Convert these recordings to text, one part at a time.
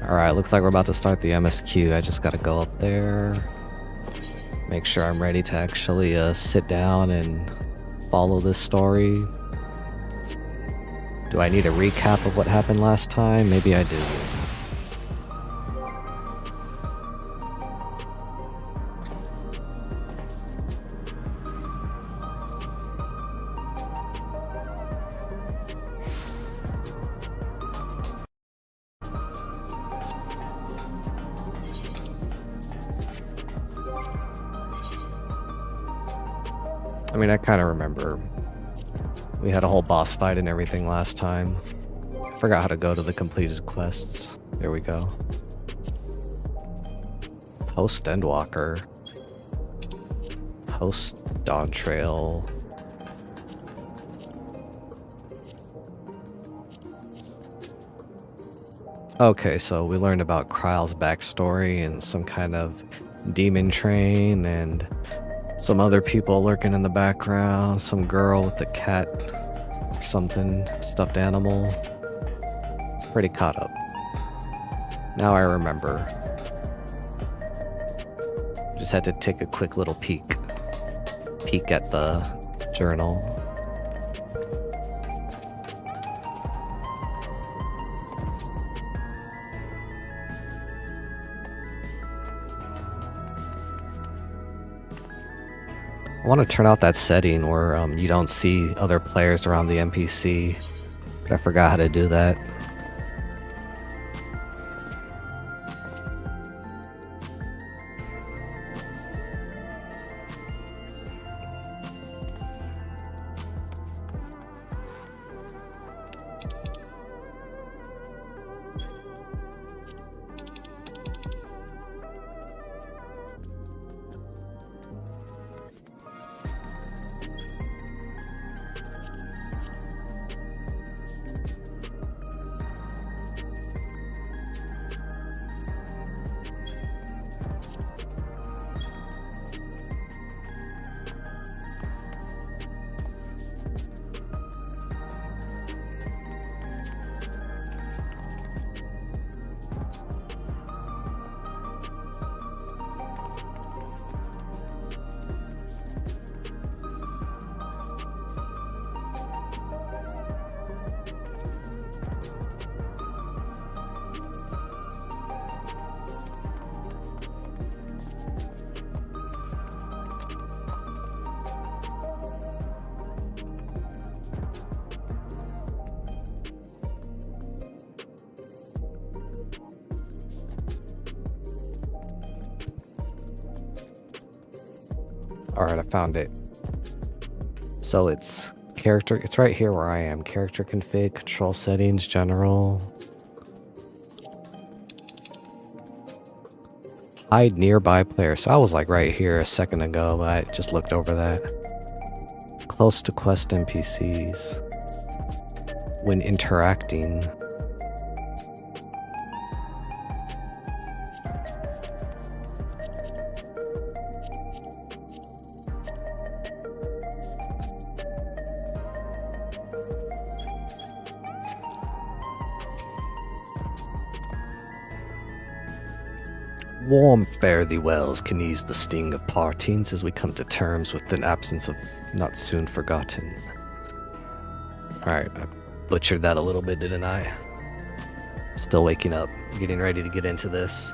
Alright, looks like we're about to start the MSQ. I just gotta go up there. Make sure I'm ready to actually sit down and follow this story. Do I need a recap of what happened last time? Maybe I do. I mean, I kind of remember we had a whole boss fight and everything last time. I forgot how to go to the completed quests. There we go. Post Endwalker. Post Dawntrail. Okay, so we learned about Kryle's backstory and some kind of demon train and some other people lurking in the background, some girl with the cat or something, stuffed animal. Pretty caught up. Now I remember. Just had to take a quick little peek at the journal. I want to turn out that setting where you don't see other players around the NPC, but I forgot how to do that. Alright, I found it. So it's right here where I am. Character config, control settings, general. Hide nearby player. So I was like right here a second ago, but I just looked over that. Close to quest NPCs. When interacting. Warm fare thee wells can ease the sting of partings as we come to terms with an absence of not soon forgotten. Alright, I butchered that a little bit, didn't I? Still waking up, getting ready to get into this.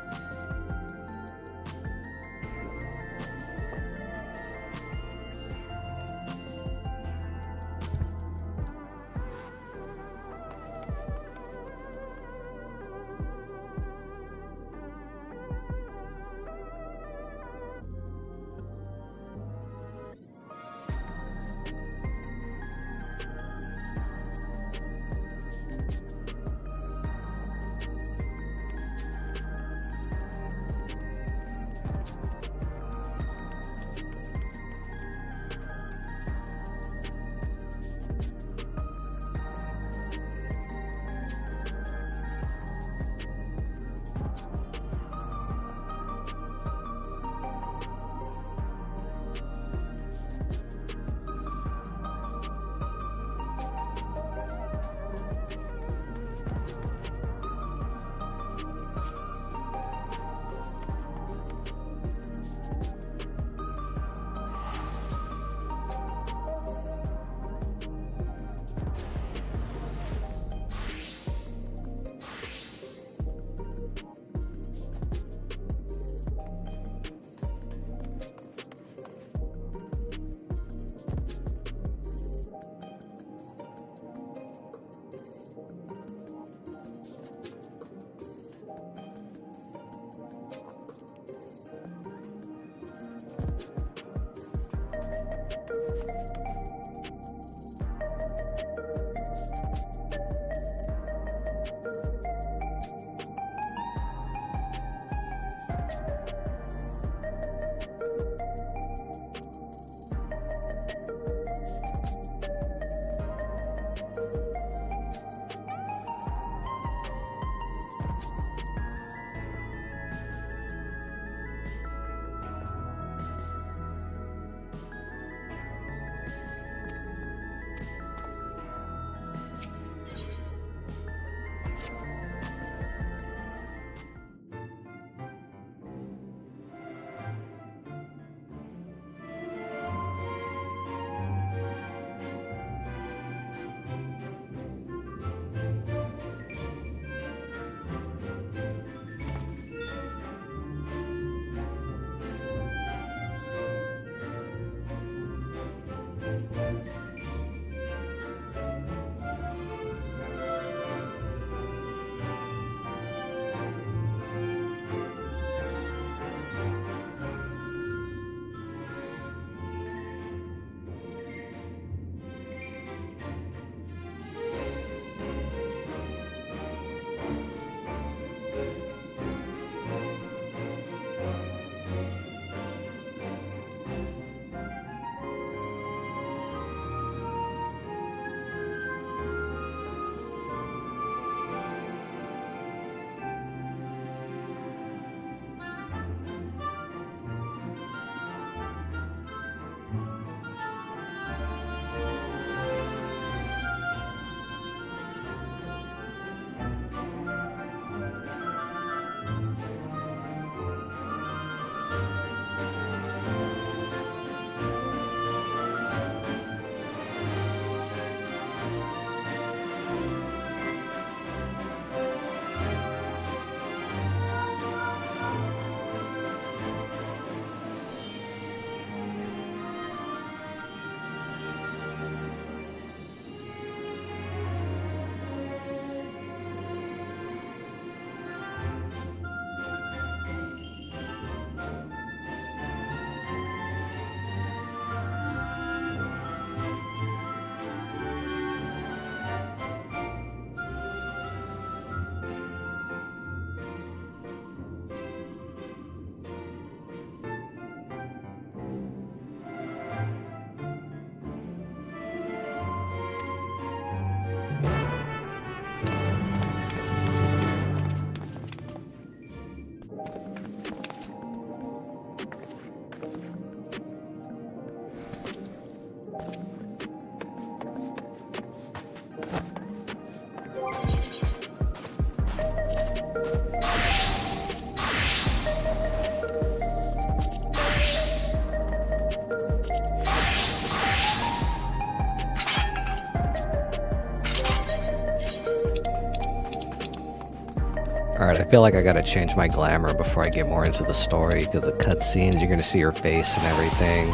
Alright, I feel like I gotta change my glamour before I get more into the story, because the cutscenes, you're gonna see your face and everything.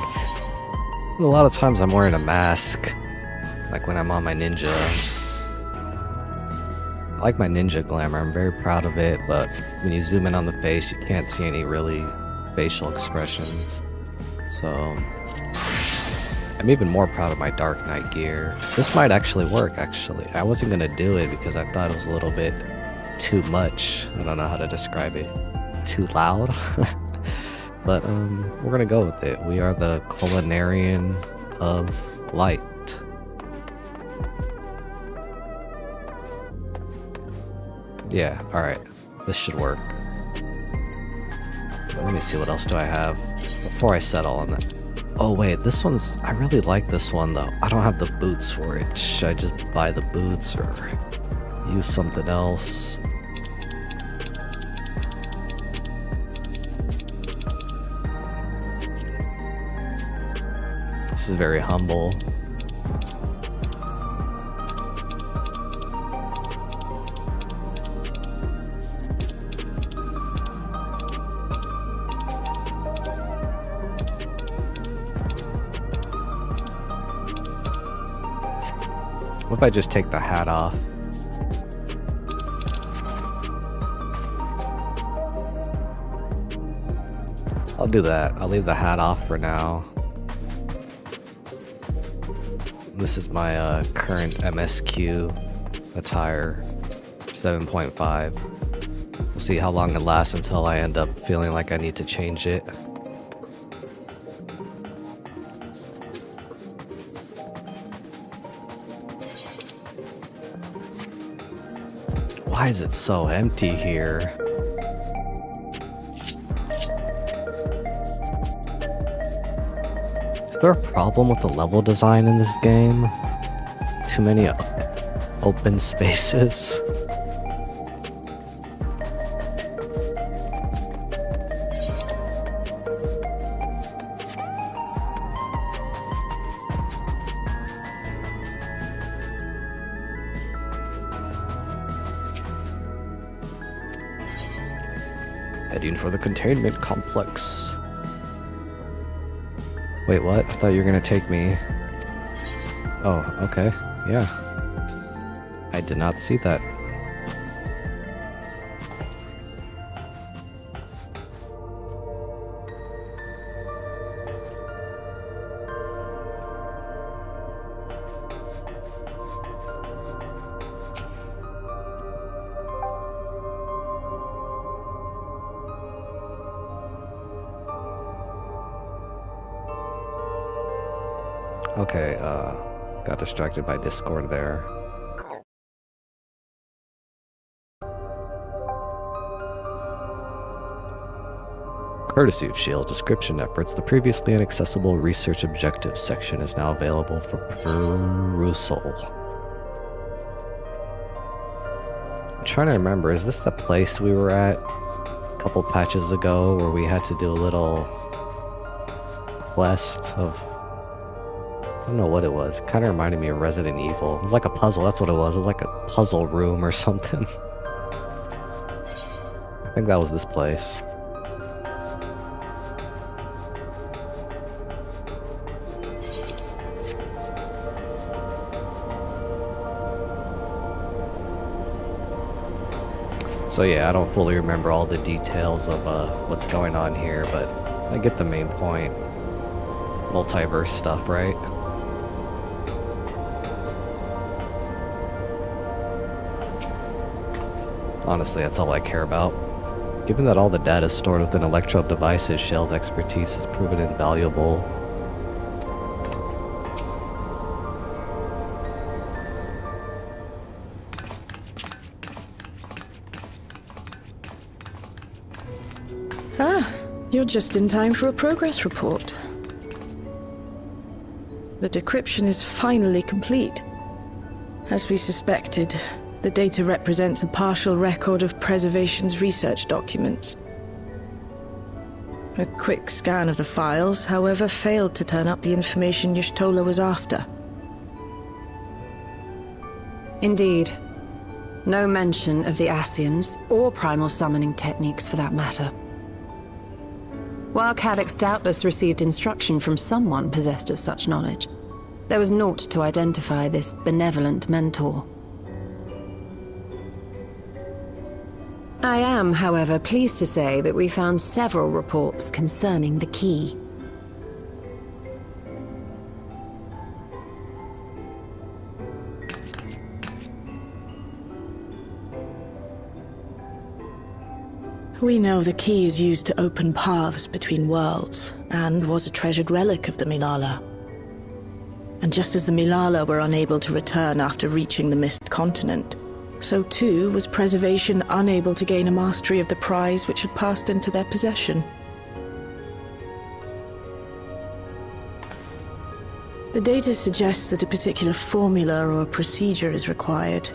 And a lot of times I'm wearing a mask, like when I'm on my ninja. I like my ninja glamour, I'm very proud of it, but when you zoom in on the face, you can't see any really facial expressions. So, I'm even more proud of my Dark Knight gear. This might actually work, actually. I wasn't gonna do it because I thought it was a little bit too much. I don't know how to describe it. Too loud? But we're gonna go with it. We are the Culinarian of Light. Yeah, alright. This should work. Let me see, what else do I have before I settle on that. Oh wait, this one's... I really like this one though. I don't have the boots for it. Should I just buy the boots or use something else? This is very humble. What if I just take the hat off? I'll do that. I'll leave the hat off for now. This is my current MSQ attire, 7.5. We'll see how long it lasts until I end up feeling like I need to change it. Why is it so empty here? Is there a problem with the level design in this game? Too many open spaces? Heading for the containment complex. Wait, what? I thought you were gonna take me. Oh, okay. Yeah. I did not see that. Okay, got distracted by Discord there. Courtesy of Shield Description Efforts, the previously inaccessible Research Objectives section is now available for perusal. I'm trying to remember, is this the place we were at a couple patches ago where we had to do a little quest of... I don't know what it was. It kind of reminded me of Resident Evil. It was like a puzzle, that's what it was. It was like a puzzle room or something. I think that was this place. So yeah, I don't fully remember all the details of what's going on here, but I get the main point. Multiverse stuff, right? Honestly, that's all I care about. Given that all the data is stored within Electro devices, Shell's expertise has proven invaluable. Ah, you're just in time for a progress report. The decryption is finally complete. As we suspected, the data represents a partial record of Preservation's research documents. A quick scan of the files, however, failed to turn up the information Y'shtola was after. Indeed. No mention of the Ascians, or primal summoning techniques for that matter. While Calix doubtless received instruction from someone possessed of such knowledge, there was naught to identify this benevolent mentor. I am, however, pleased to say that we found several reports concerning the key. We know the key is used to open paths between worlds, and was a treasured relic of the Milala. And just as the Milala were unable to return after reaching the Mist Continent, so too was Preservation unable to gain a mastery of the prize which had passed into their possession. The data suggests that a particular formula or procedure is required,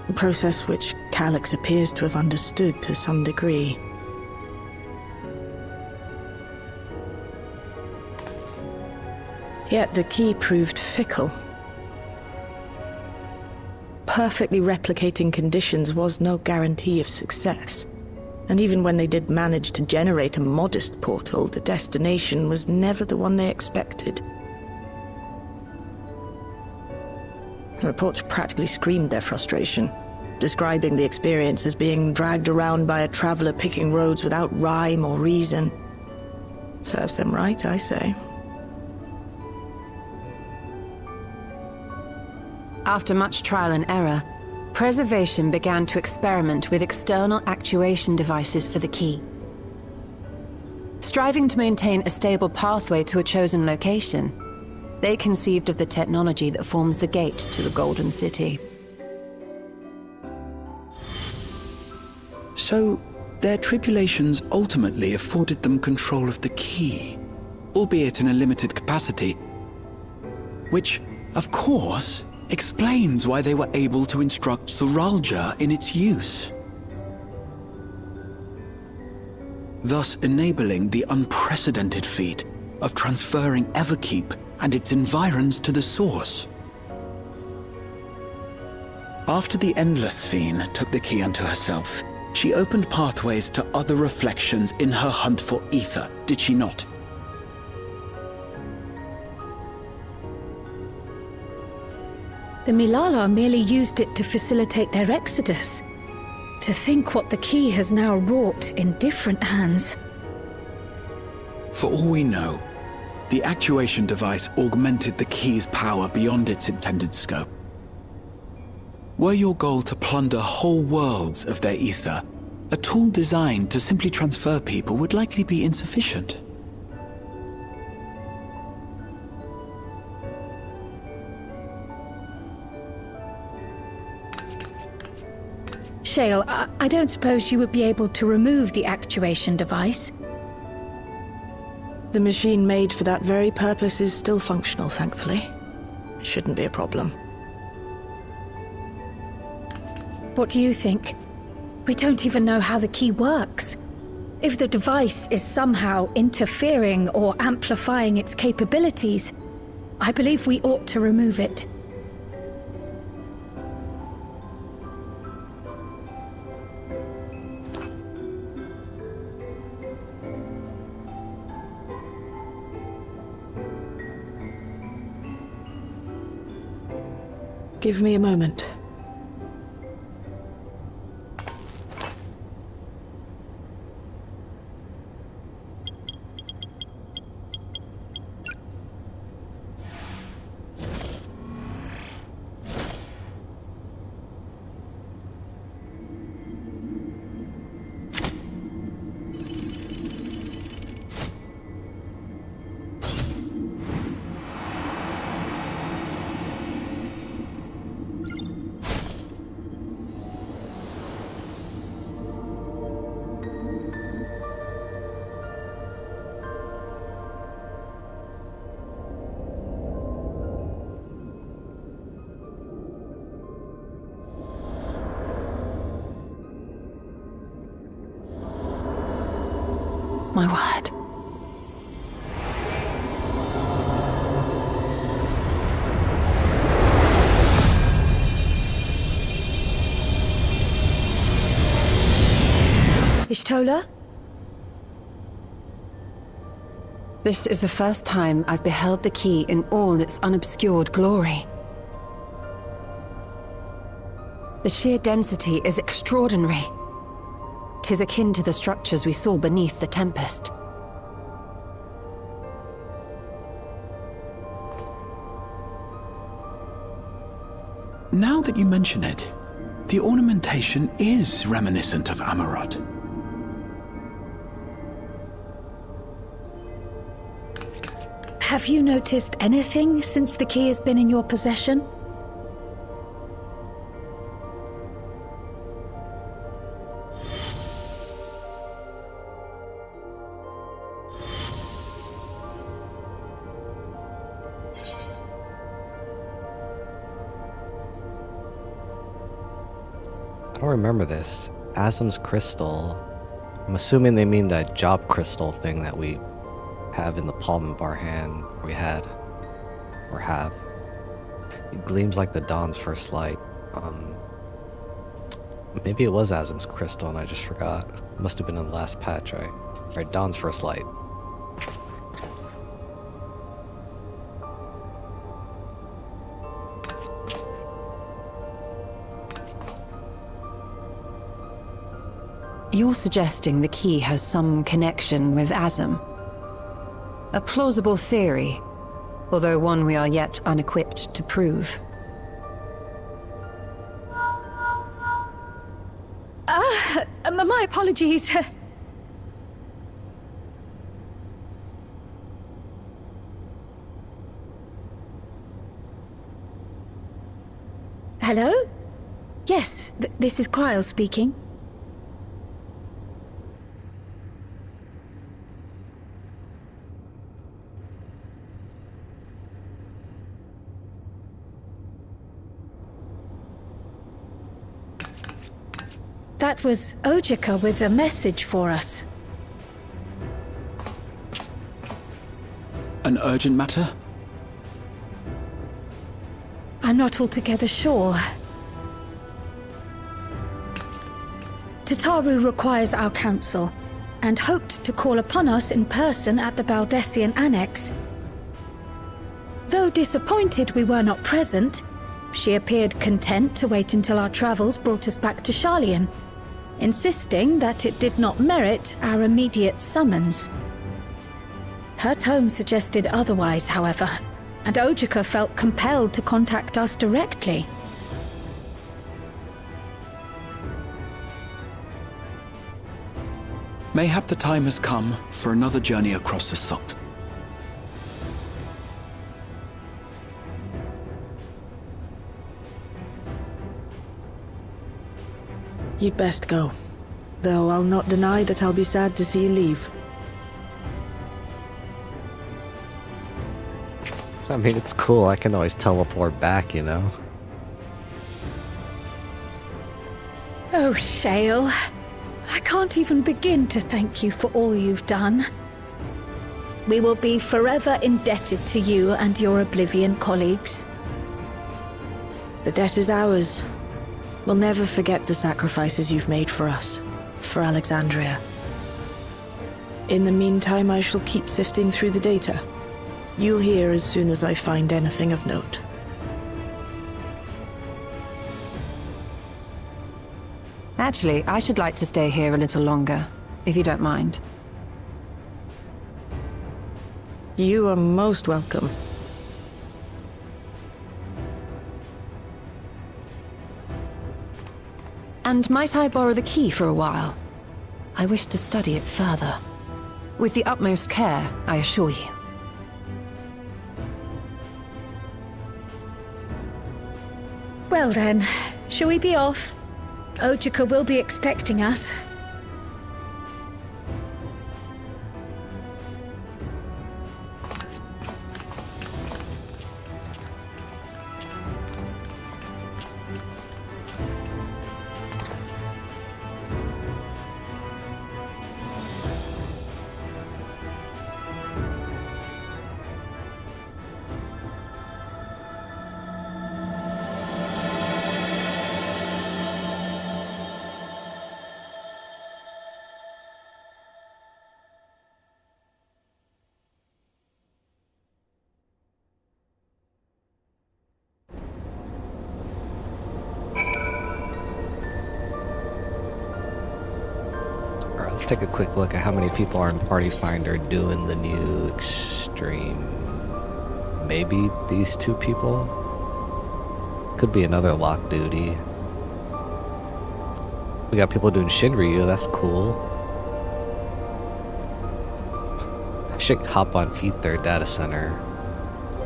a process which Calix appears to have understood to some degree. Yet the key proved fickle. Perfectly replicating conditions was no guarantee of success, and even when they did manage to generate a modest portal, the destination was never the one they expected. Reports practically screamed their frustration, describing the experience as being dragged around by a traveler picking roads without rhyme or reason. Serves them right, I say. After much trial and error, Preservation began to experiment with external actuation devices for the key. Striving to maintain a stable pathway to a chosen location, they conceived of the technology that forms the gate to the Golden City. So, their tribulations ultimately afforded them control of the key, albeit in a limited capacity, which, of course, explains why they were able to instruct Zoralja in its use, thus enabling the unprecedented feat of transferring Everkeep and its environs to the Source. After the Endless Fiend took the key unto herself, she opened pathways to other reflections in her hunt for Ether, did she not? The Milala merely used it to facilitate their exodus. To think what the key has now wrought in different hands. For all we know, the actuation device augmented the key's power beyond its intended scope. Were your goal to plunder whole worlds of their ether, a tool designed to simply transfer people would likely be insufficient. Shale, I don't suppose you would be able to remove the actuation device? The machine made for that very purpose is still functional, thankfully. It shouldn't be a problem. What do you think? We don't even know how the key works. If the device is somehow interfering or amplifying its capabilities, I believe we ought to remove it. Give me a moment. My word. Y'shtola? This is the first time I've beheld the key in all its unobscured glory. The sheer density is extraordinary. 'Tis akin to the structures we saw beneath the Tempest. Now that you mention it, the ornamentation is reminiscent of Amarot. Have you noticed anything since the key has been in your possession? I don't remember this. Azim's crystal. I'm assuming they mean that job crystal thing that we have in the palm of our hand. We had. Or have. It gleams like the dawn's first light. Maybe it was Azim's crystal and I just forgot. Must have been in the last patch, right? Right, dawn's first light. You're suggesting the key has some connection with Azim. A plausible theory, although one we are yet unequipped to prove. My apologies. Hello? Yes, this is Cryle speaking. That was Ojika with a message for us. An urgent matter? I'm not altogether sure. Tataru requires our counsel, and hoped to call upon us in person at the Baldessian Annex. Though disappointed we were not present, she appeared content to wait until our travels brought us back to Sharlayan, insisting that it did not merit our immediate summons. Her tone suggested otherwise, however, and Ojika felt compelled to contact us directly. Mayhap the time has come for another journey across the Salt. You'd best go. Though I'll not deny that I'll be sad to see you leave. So, I mean, it's cool. I can always teleport back, you know? Oh, Shale. I can't even begin to thank you for all you've done. We will be forever indebted to you and your Oblivion colleagues. The debt is ours. We'll never forget the sacrifices you've made for us, for Alexandria. In the meantime, I shall keep sifting through the data. You'll hear as soon as I find anything of note. Actually, I should like to stay here a little longer, if you don't mind. You are most welcome. And might I borrow the key for a while? I wish to study it further. With the utmost care, I assure you. Well then, shall we be off? Ojika will be expecting us. Let's take a quick look at how many people are in Party Finder doing the new extreme. Maybe these 2 people? Could be another lock duty. We got people doing Shinryu, that's cool. I should hop on Ether Data Center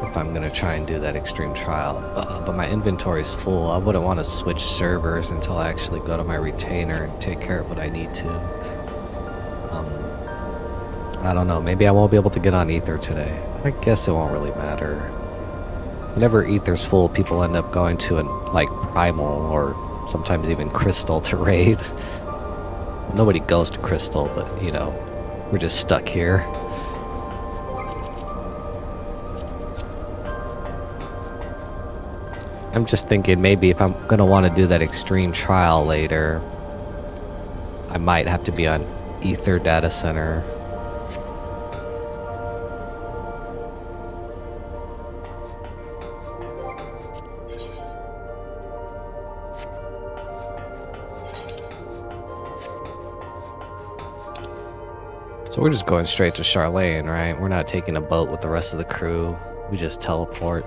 if I'm gonna try and do that extreme trial. But my inventory's full. I wouldn't want to switch servers until I actually go to my retainer and take care of what I need to. I don't know, maybe I won't be able to get on Ether today. I guess it won't really matter. Whenever Ether's full, people end up going to like Primal or sometimes even Crystal to raid. Nobody goes to Crystal, but you know, we're just stuck here. I'm just thinking maybe if I'm gonna want to do that extreme trial later, I might have to be on Ether Data Center. So we're just going straight to Charlene, right? We're not taking a boat with the rest of the crew. We just teleport.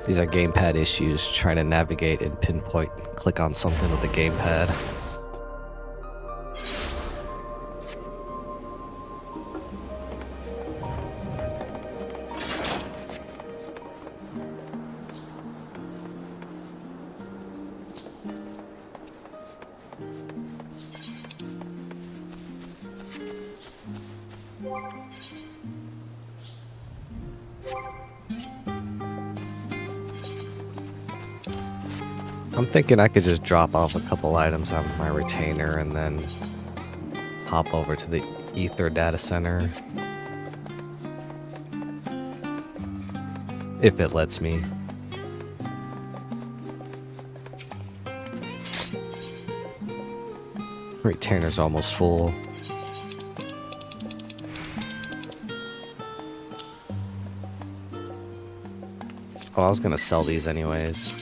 These are gamepad issues, trying to navigate and pinpoint, click on something with the gamepad. I'm thinking I could just drop off a couple items on my retainer and then hop over to the Ether Data Center. If it lets me. Retainer's almost full. Oh, I was gonna sell these anyways.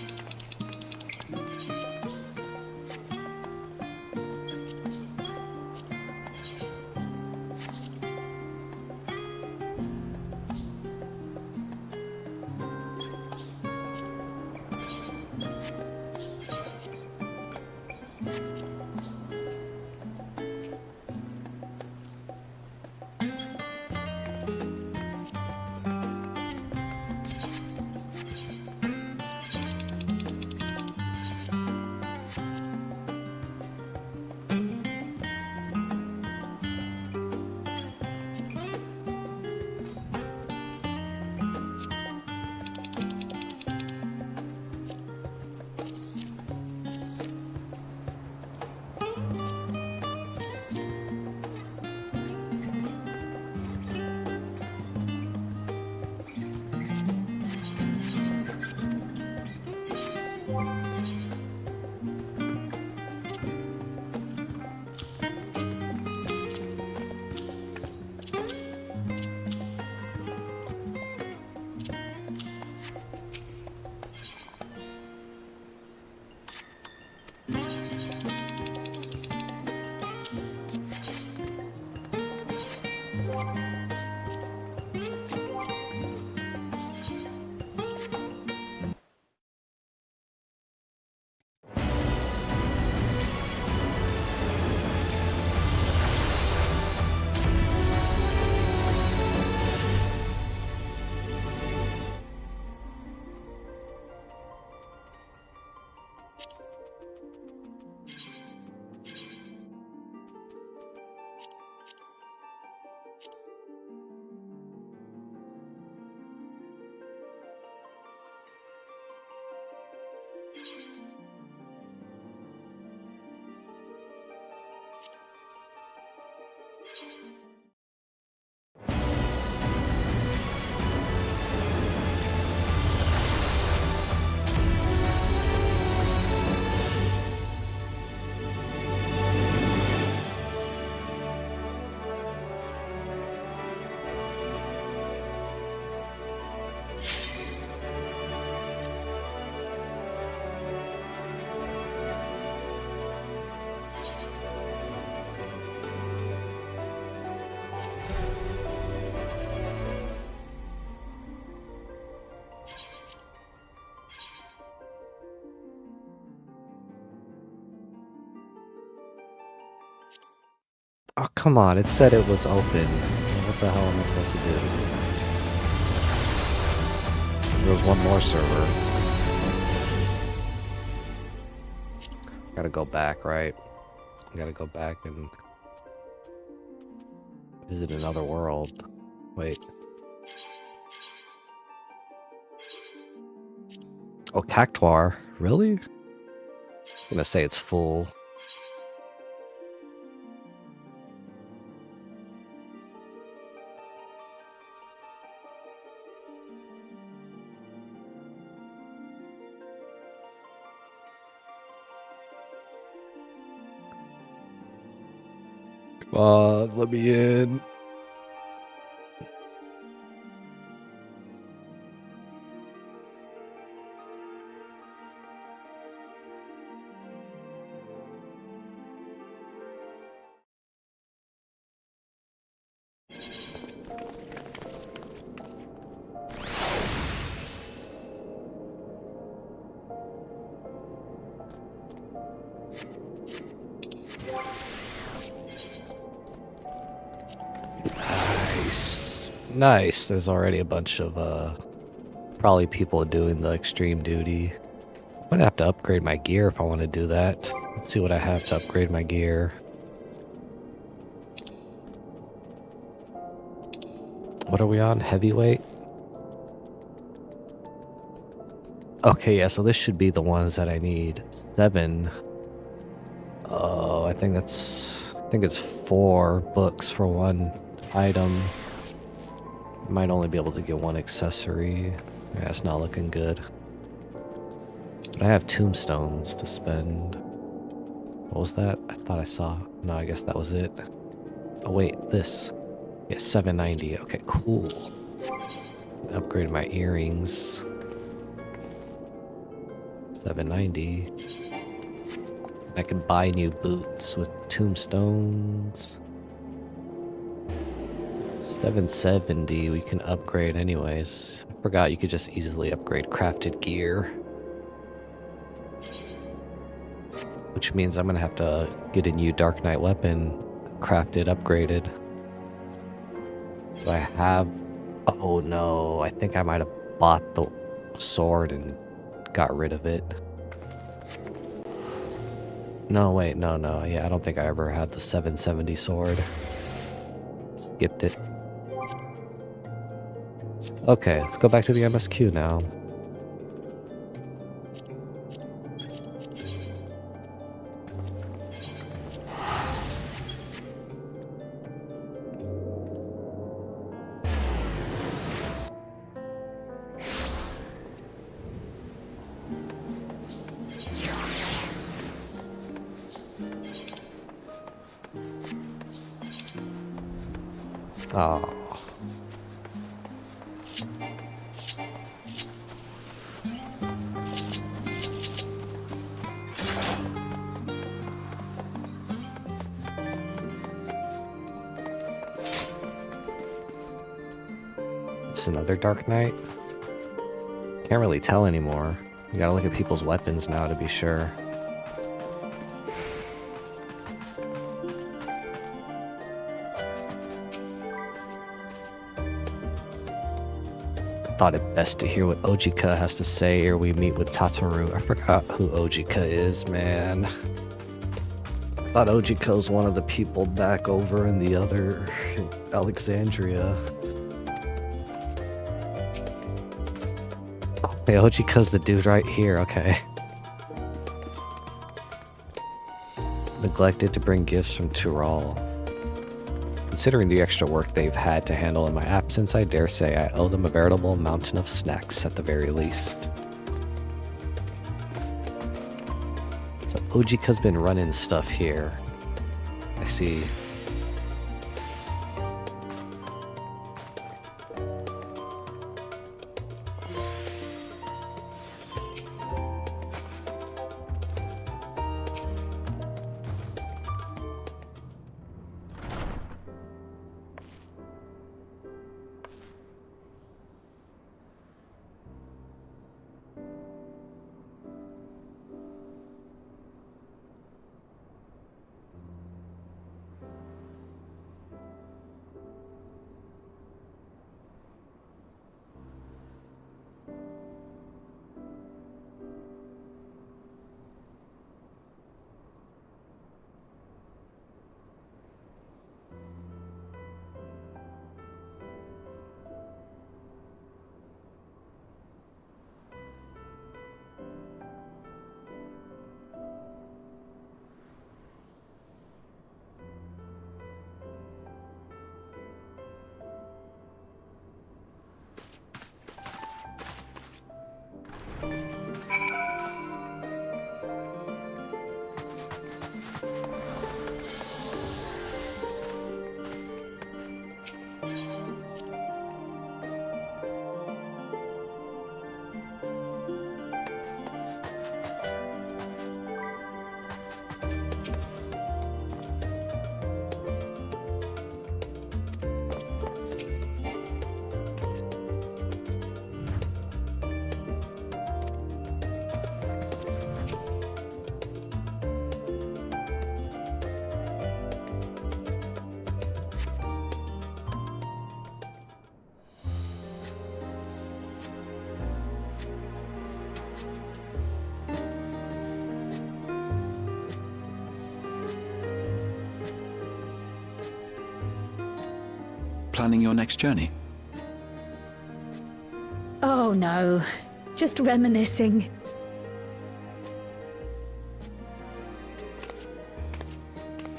Oh, come on, it said it was open. What the hell am I supposed to do? There was one more server. Gotta go back, right? Gotta go back and visit another world. Wait. Oh, Cactuar. Really? I'm gonna say it's full. Come on, let me in. Nice. There's already a bunch of, probably people doing the extreme duty. I'm gonna have to upgrade my gear if I want to do that. Let's see what I have to upgrade my gear. What are we on? Heavyweight? Okay, yeah, so this should be the ones that I need. 7. Oh, I think it's 4 books for one item. Might only be able to get one accessory. Yeah, it's not looking good. But I have tombstones to spend. What was that? I thought I saw. No, I guess that was it. Oh wait, this. Yeah, 790. Okay, cool. Upgrade my earrings. 790. I can buy new boots with tombstones. 770 we can upgrade anyways. I forgot you could just easily upgrade crafted gear. Which means I'm gonna have to get a new Dark Knight weapon crafted, upgraded. Do I have... Oh no, I think I might have bought the sword and got rid of it. No, wait, no. Yeah, I don't think I ever had the 770 sword. Skipped it. Okay, let's go back to the MSQ now. Oh. It's another Dark Knight? Can't really tell anymore. You gotta look at people's weapons now to be sure. Thought it best to hear what Ojika has to say ere we meet with Tataru. I forgot who Ojika is, man. Thought Ojiko's one of the people back over in the other Alexandria. Hey, Ojika's the dude right here, okay. Neglected to bring gifts from Tural. Considering the extra work they've had to handle in my absence, I dare say I owe them a veritable mountain of snacks at the very least. So Ojika's been running stuff here. I see. Planning your next journey? Oh no, just reminiscing.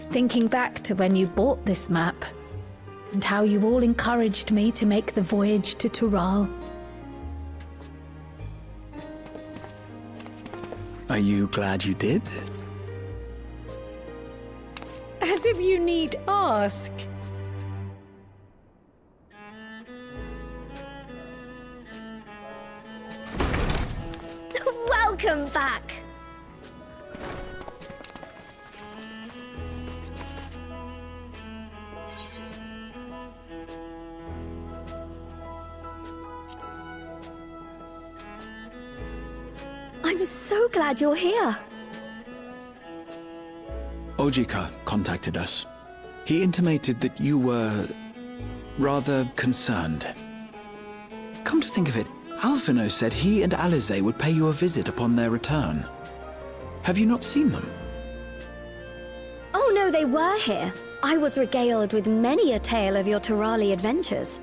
Thinking back to when you bought this map, and how you all encouraged me to make the voyage to Tural. Are you glad you did? As if you need ask. Welcome back! I'm so glad you're here. Ojika contacted us. He intimated that you were rather concerned. Come to think of it, Alphino said he and Alize would pay you a visit upon their return. Have you not seen them? Oh no, they were here. I was regaled with many a tale of your Turali adventures.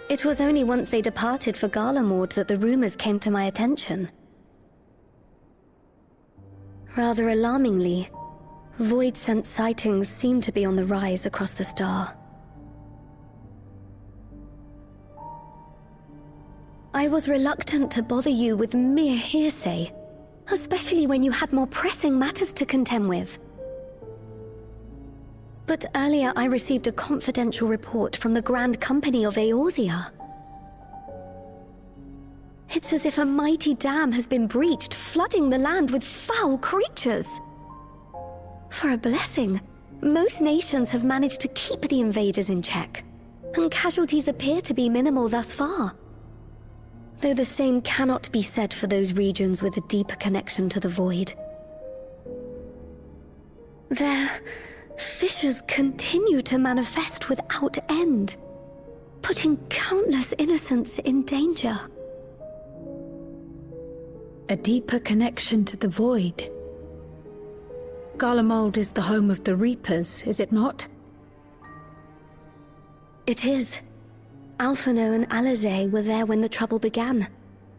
It was only once they departed for Garlemord that the rumors came to my attention. Rather alarmingly, void-sent sightings seem to be on the rise across the star. I was reluctant to bother you with mere hearsay, especially when you had more pressing matters to contend with. But earlier I received a confidential report from the Grand Company of Eorzea. It's as if a mighty dam has been breached, flooding the land with foul creatures. For a blessing, most nations have managed to keep the invaders in check, and casualties appear to be minimal thus far. Though the same cannot be said for those regions with a deeper connection to the Void. Their fissures continue to manifest without end, putting countless innocents in danger. A deeper connection to the Void. Garlemald is the home of the Reapers, is it not? It is. Alphino and Alize were there when the trouble began,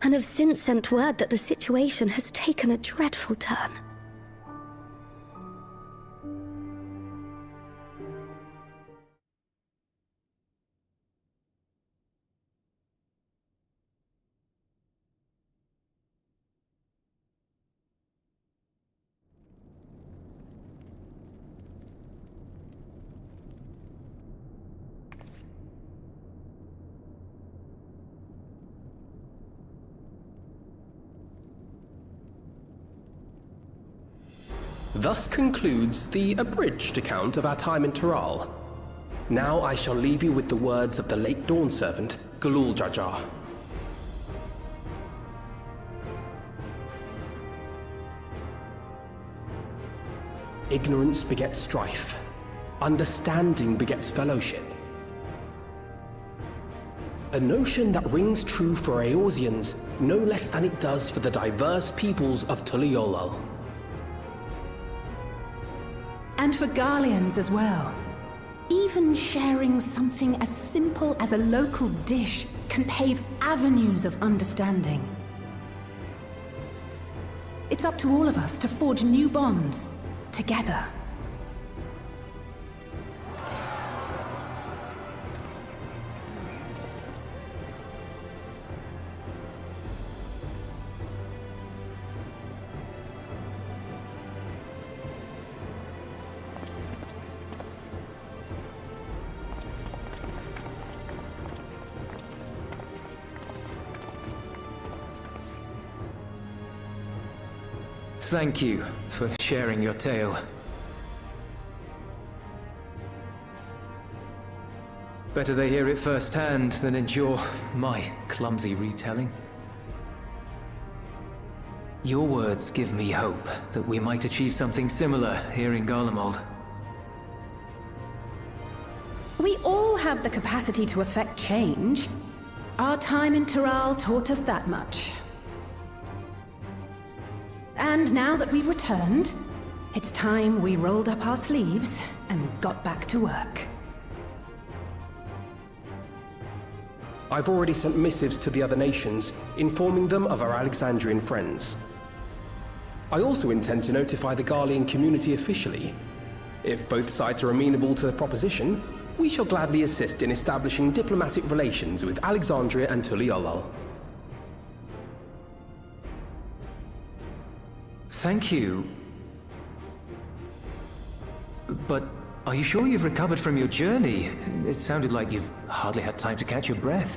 and have since sent word that the situation has taken a dreadful turn. Thus concludes the abridged account of our time in Tural. Now I shall leave you with the words of the late Dawn Servant, Galul Jajar. Ignorance begets strife. Understanding begets fellowship. A notion that rings true for Eorzeans no less than it does for the diverse peoples of Tuliolal. And for Garleans as well. Even sharing something as simple as a local dish can pave avenues of understanding. It's up to all of us to forge new bonds, together. Thank you for sharing your tale. Better they hear it firsthand than endure my clumsy retelling. Your words give me hope that we might achieve something similar here in Garlemald. We all have the capacity to affect change. Our time in Tural taught us that much. And now that we've returned, it's time we rolled up our sleeves and got back to work. I've already sent missives to the other nations, informing them of our Alexandrian friends. I also intend to notify the Garlean community officially. If both sides are amenable to the proposition, we shall gladly assist in establishing diplomatic relations with Alexandria and Tuliolol. Thank you. But are you sure you've recovered from your journey? It sounded like you've hardly had time to catch your breath.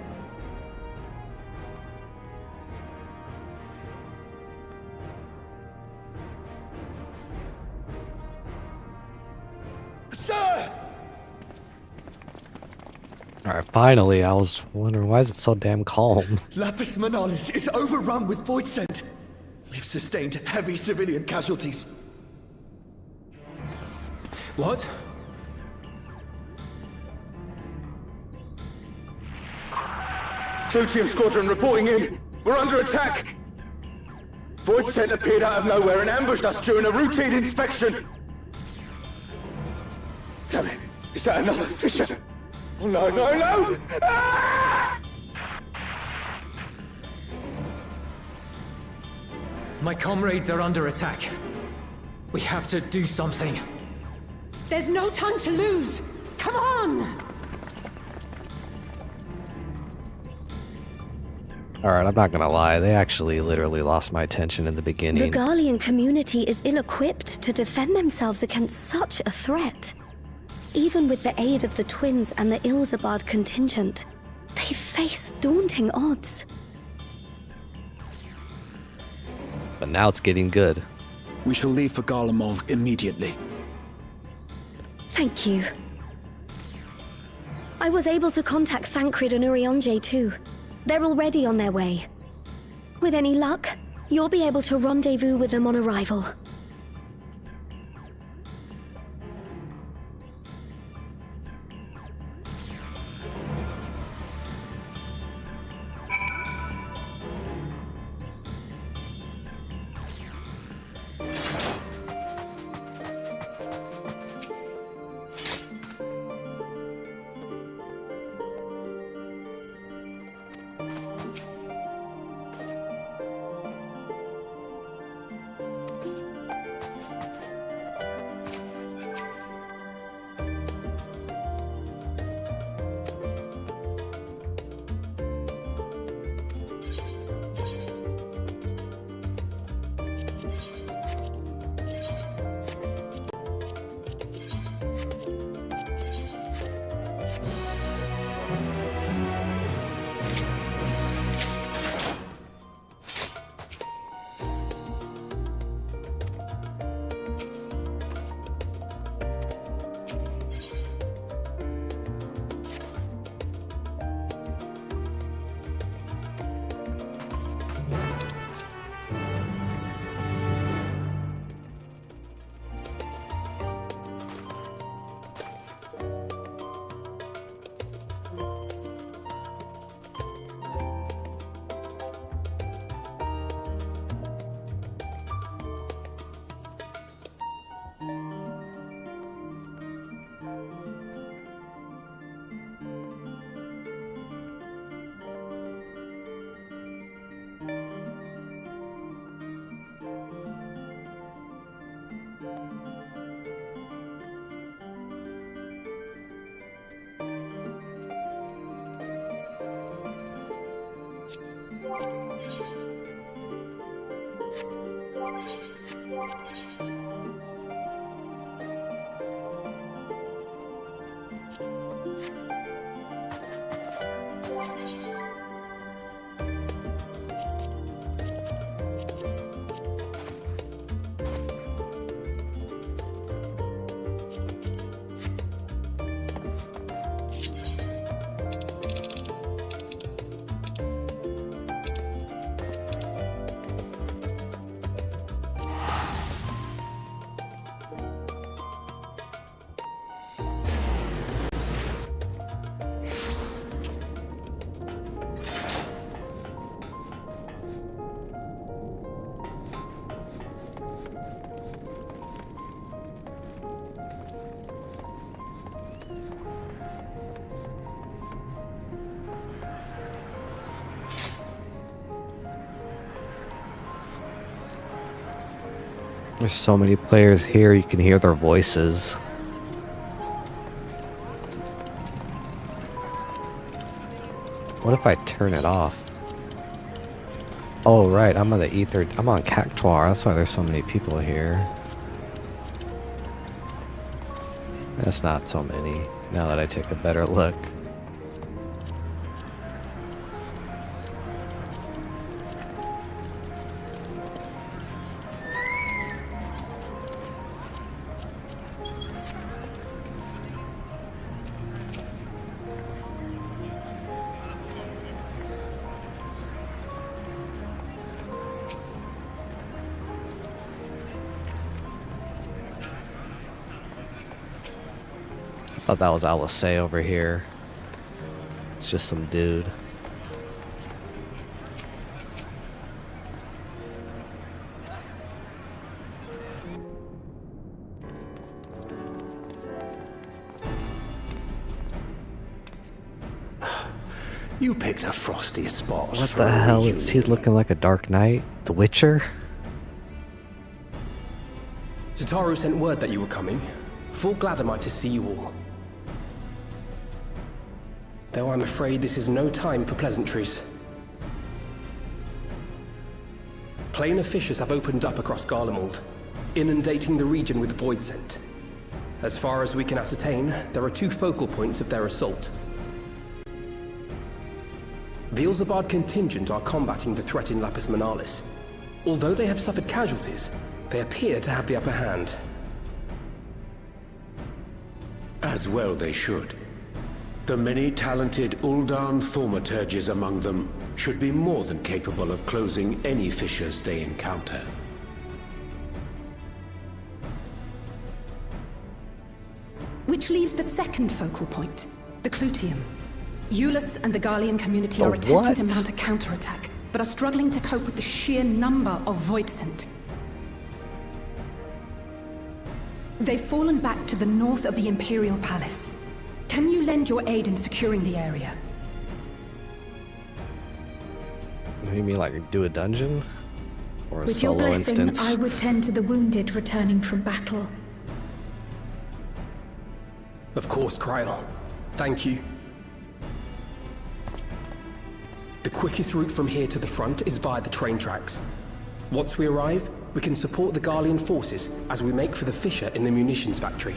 Sir! Alright, finally. I was wondering, why is it so damn calm? Lapis Manalis is overrun with void scent. We've sustained heavy civilian casualties. What? Plutium Squadron reporting in. We're under attack. Void scent appeared out of nowhere and ambushed us during a routine inspection. Damn it. Is that another Fisher? Oh no, no, no! Ah! My comrades are under attack. We have to do something. There's no time to lose! Come on! Alright, I'm not gonna lie. They actually literally lost my attention in the beginning. The Garlean community is ill-equipped to defend themselves against such a threat. Even with the aid of the twins and the Ilzabard contingent, they face daunting odds. But now it's getting good. We shall leave for Garlemald immediately. Thank you. I was able to contact Thancred and Urianger too. They're already on their way. With any luck, you'll be able to rendezvous with them on arrival. There's so many players here, you can hear their voices. What if I turn it off? Oh right, I'm on the Ether. I'm on Cactuar. That's why there's so many people here. That's not so many, now that I take a better look. I thought that was Alisei over here. It's just some dude. You picked a frosty spot. What the hell? Is he looking like a Dark Knight? The Witcher? Tataru sent word that you were coming. Full glad am I to see you all. Though I'm afraid this is no time for pleasantries. Planar fissures have opened up across Garlemald, inundating the region with void scent. As far as we can ascertain, there are 2 focal points of their assault. The Ilzabard contingent are combating the threat in Lapis Manalis. Although they have suffered casualties, they appear to have the upper hand. As well they should. The many talented Uldan thaumaturges among them should be more than capable of closing any fissures they encounter. Which leaves the second focal point, the Clutium. Eulus and the Garlean community are attempting to mount a counterattack, but are struggling to cope with the sheer number of Voidsent. They've fallen back to the north of the Imperial Palace. Can you lend your aid in securing the area? You mean like do a dungeon? Or a With your solo blessing, instance? I would tend to the wounded returning from battle. Of course, Kryl. Thank you. The quickest route from here to the front is via the train tracks. Once we arrive, we can support the Garlean forces as we make for the fissure in the munitions factory.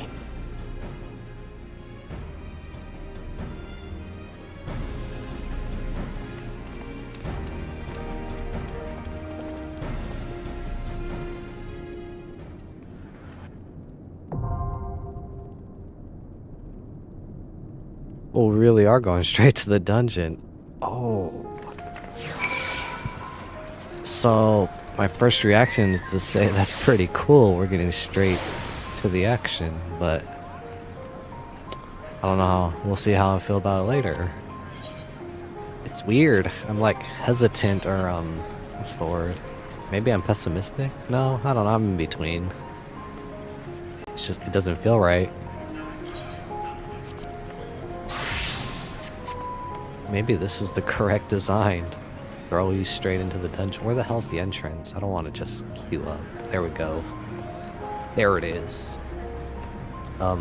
Oh, we really are going straight to the dungeon. Oh. So, my first reaction is to say that's pretty cool. We're getting straight to the action, but I don't know how. We'll see how I feel about it later. It's weird. I'm like hesitant or what's the word? Maybe I'm pessimistic? No, I don't know. I'm in between. It's just, it doesn't feel right. Maybe this is the correct design. Throw you straight into the dungeon. Where the hell's the entrance? I don't want to just queue up. There we go. There it is. I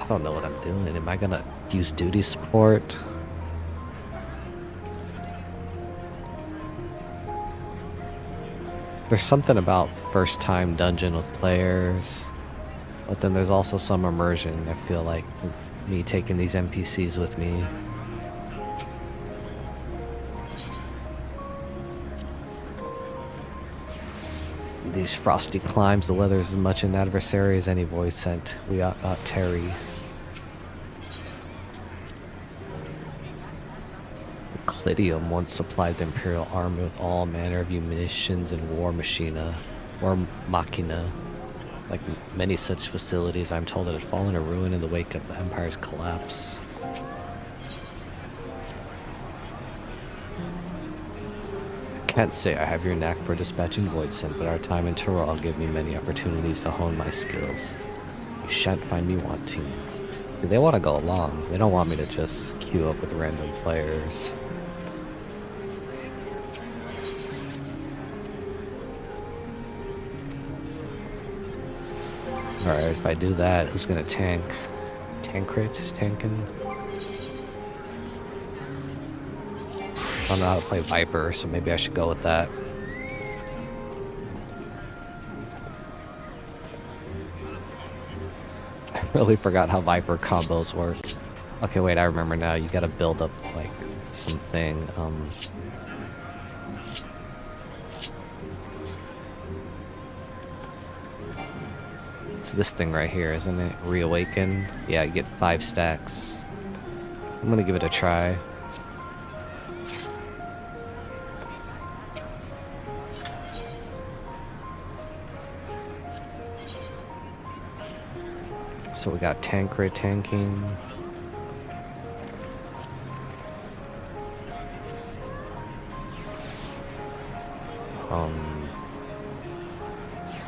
don't know what I'm doing. Am I gonna use duty support? There's something about first time dungeon with players, but then there's also some immersion. I feel like me taking these NPCs with me. These frosty climbs, the weather is as much an adversary as any voice sent. We ought not tarry. The Clidium once supplied the Imperial Army with all manner of munitions and war machina. Like many such facilities, I'm told it had fallen to ruin in the wake of the Empire's collapse. Can't say I have your knack for dispatching Voidsent, but our time in Tyrell gave me many opportunities to hone my skills. You shan't find me wanting. They want to go along. They don't want me to just queue up with random players. Alright, if I do that, who's gonna tank? Tancred is tanking? I don't know how to play Viper, so maybe I should go with that. I really forgot how Viper combos work. Okay, wait, I remember now. You gotta build up, like, something, It's this thing right here, isn't it? Reawaken? Yeah, you get 5 stacks. I'm gonna give it a try. So we got Tancred tanking.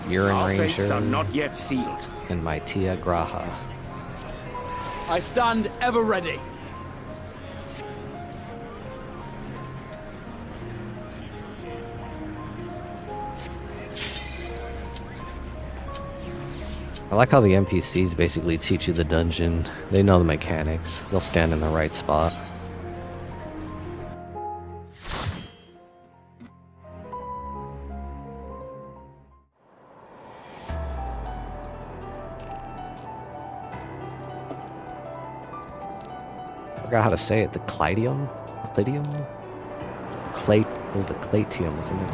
Urine Ranger are not yet sealed. and Maitia Graha. I stand ever ready. I like how the NPCs basically teach you the dungeon. They know the mechanics. They'll stand in the right spot. I forgot how to say it. The Clidium? Clidium? It was the Clatium, wasn't it?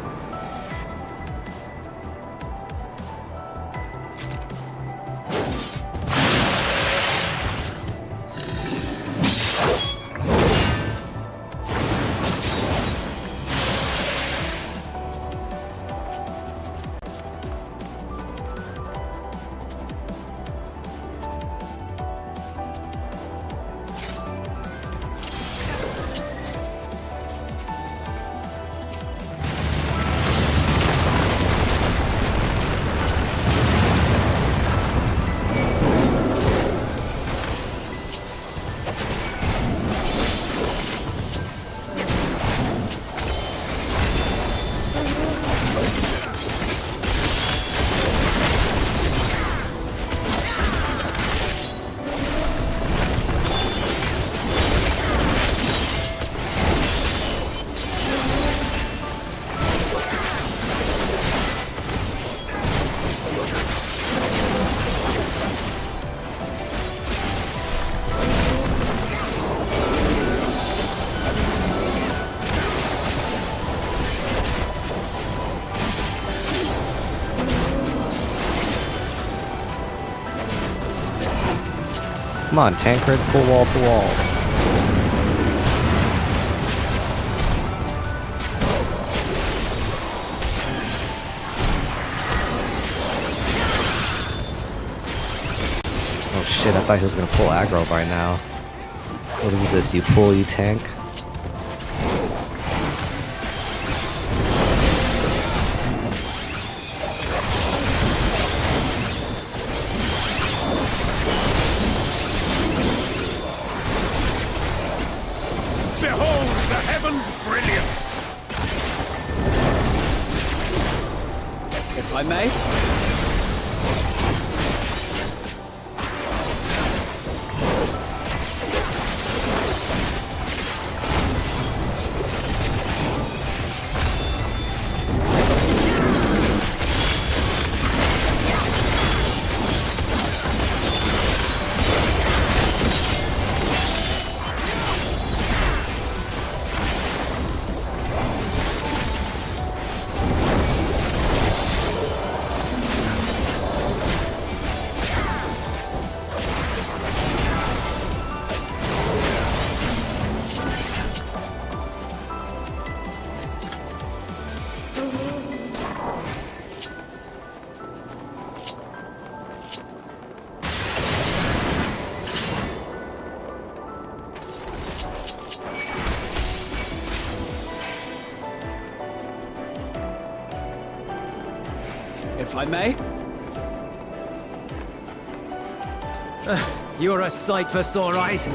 Come on, Tancred, pull wall to wall. Oh shit, I thought he was gonna pull aggro by now. What is this? You pull, you tank? Behold the heavens' brilliance! If I may? If I may? You're a sight for sore eyes.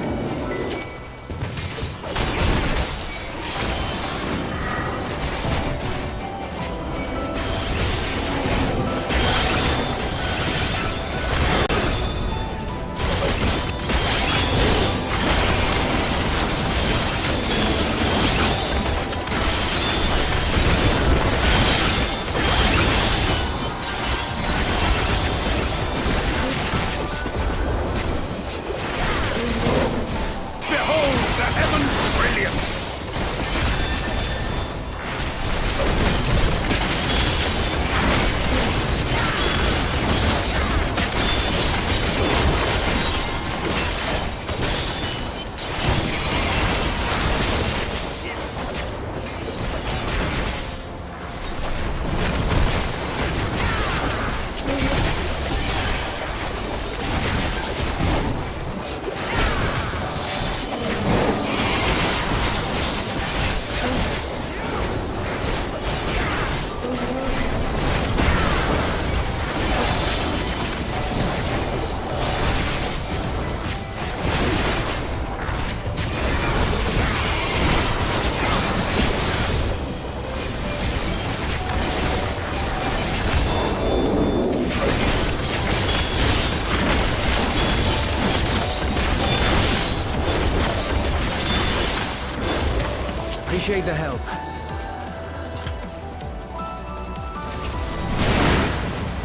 Appreciate the help.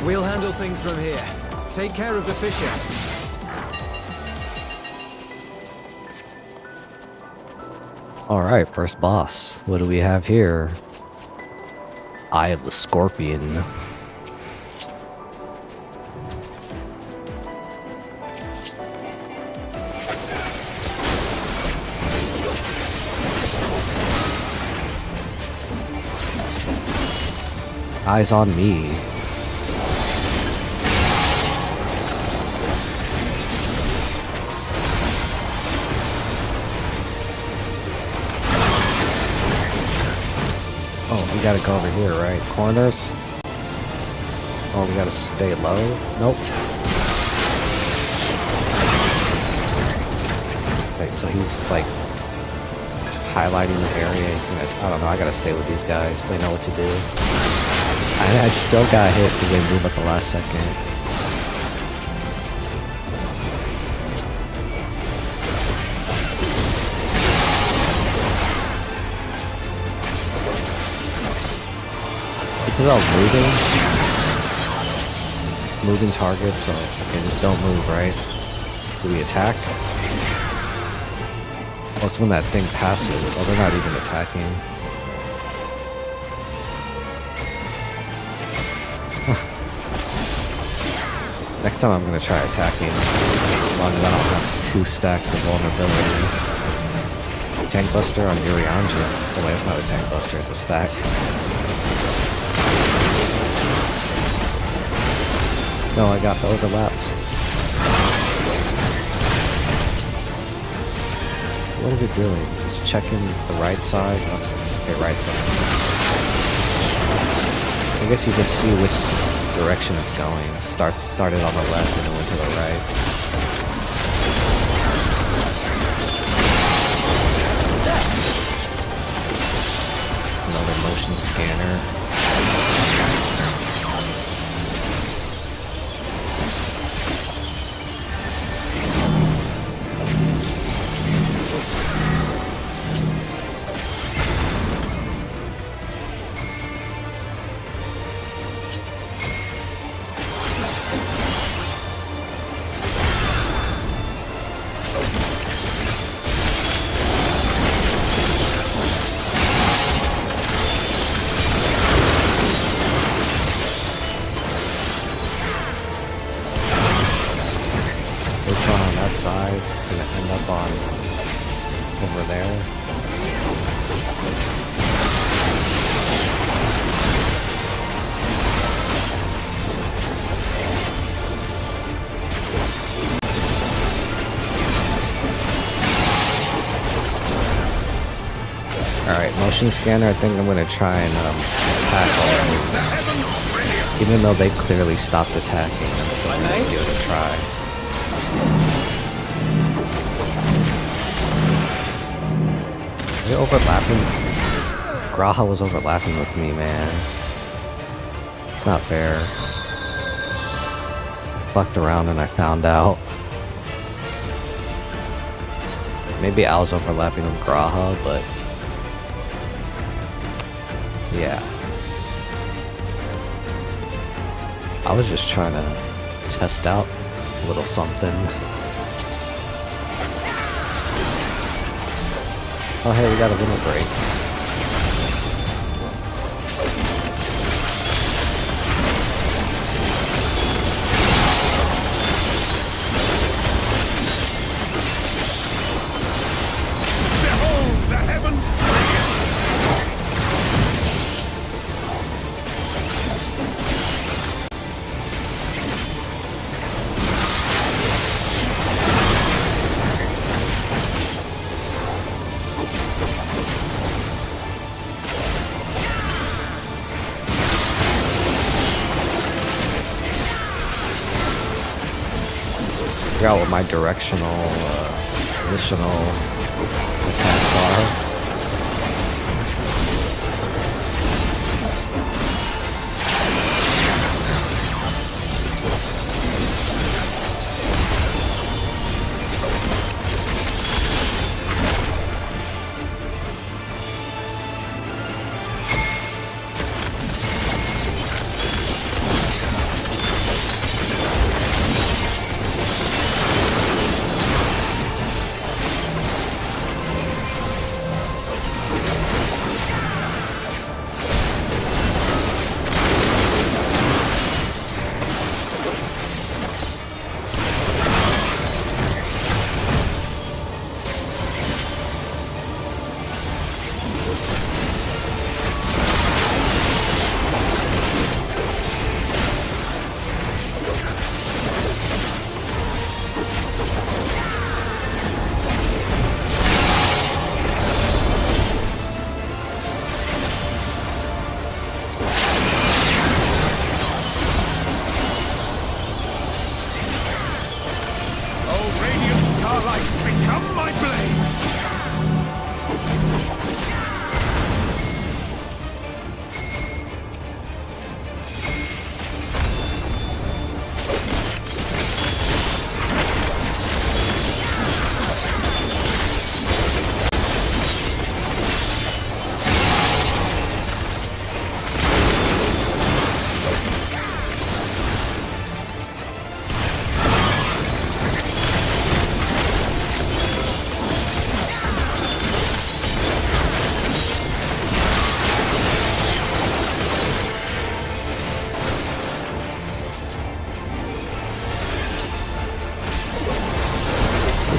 We'll handle things from here. Take care of the Fisher. Alright, first boss. What do we have here? Eye of the Scorpion. Eyes on me. Oh, we gotta go over here, right? Corners? Oh, we gotta stay low? Nope. Wait, so he's like highlighting the area. I don't know, I gotta stay with these guys. They know what to do. I still got hit because they moved at the last second. Because I was moving targets, so okay, just don't move, right? Do we attack? Oh, it's when that thing passes. Oh, they're not even attacking. Next time I'm gonna try attacking, as long as I don't have 2 stacks of vulnerability. Tank Buster on Urianger. Oh wait, it's not a Tank Buster, it's a stack. No, I got the overlaps. What is it doing? It's checking the right side. Okay, right side. I guess you just see which direction it's going. Started on the left and then went to the right. Another motion scanner. Motion scanner, I think I'm gonna try and attack all of them. Even though they clearly stopped attacking, I'm still gonna give it a try. Are they overlapping? Graha was overlapping with me, man. It's not fair. Fucked around and I found out. Maybe I was overlapping with Graha, but yeah. I was just trying to test out a little something. Oh hey, we got a little break. Behold the heavens! Figure out what my directional, positional attacks are.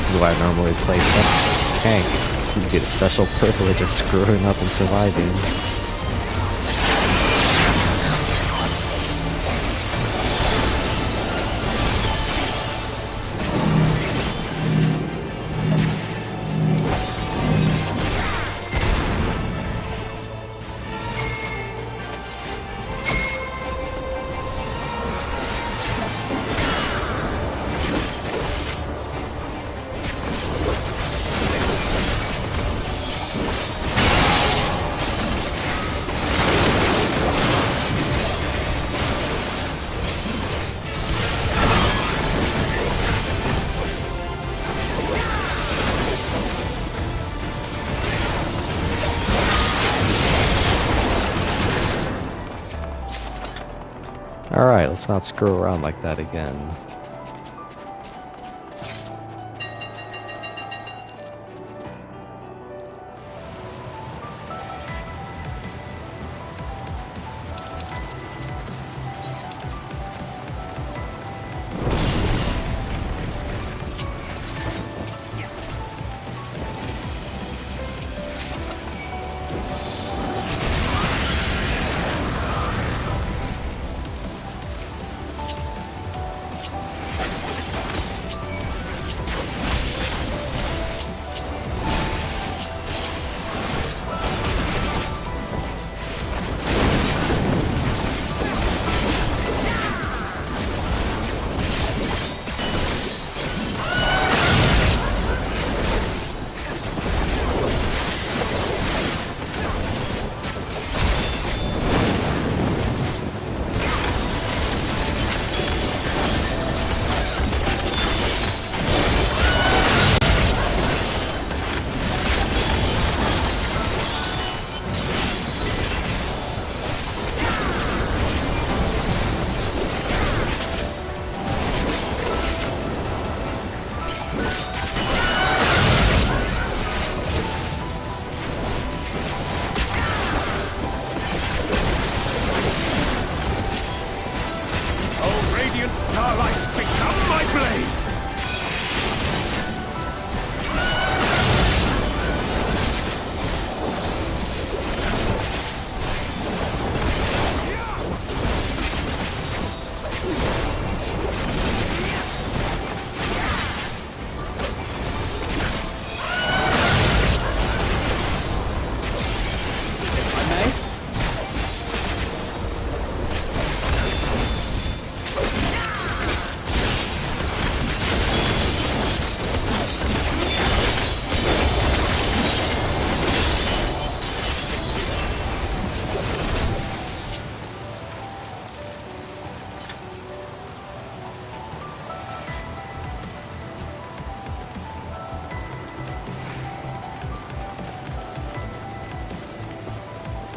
This is why I normally play tank. You get a special privilege of screwing up and surviving. Alright, let's not screw around like that again. Starlight, become my blade!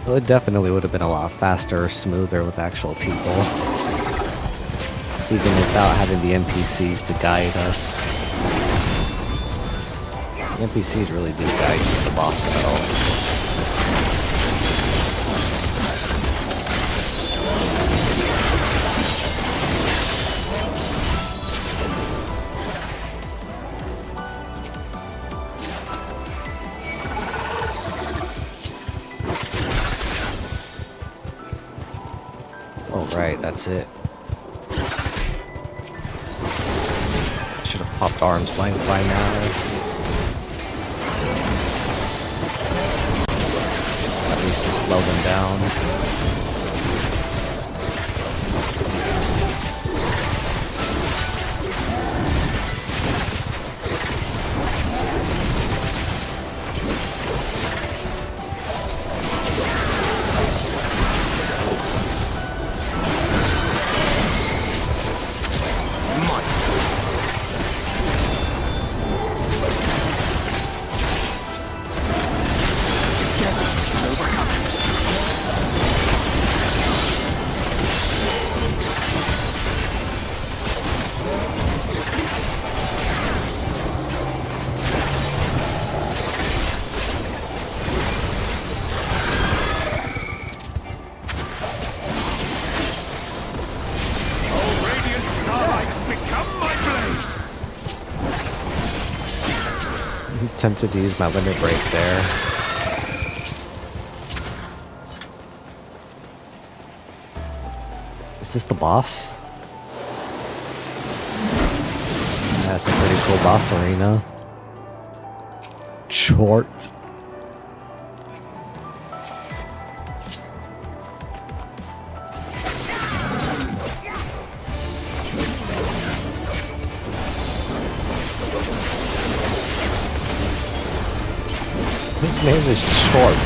Well, it definitely would have been a lot faster or smoother with actual people. Even without having the NPCs to guide us. The NPCs really do guide you in the boss battle. Right, that's it. Should have popped arm's length by now. At least to slow them down. Tempted to use my limit break there. Is this the boss? That's a pretty cool boss arena. Short. His name is Short.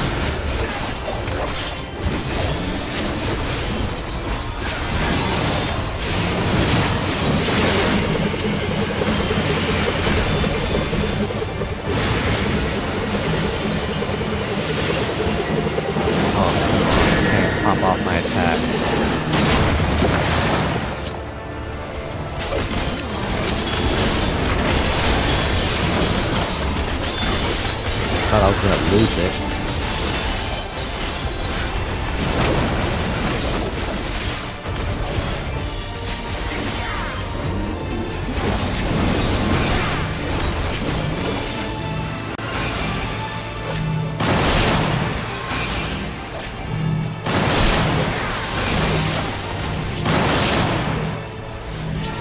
Pop off my attack. Thought I was gonna lose it.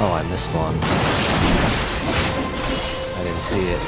Oh, I missed one. I didn't see it.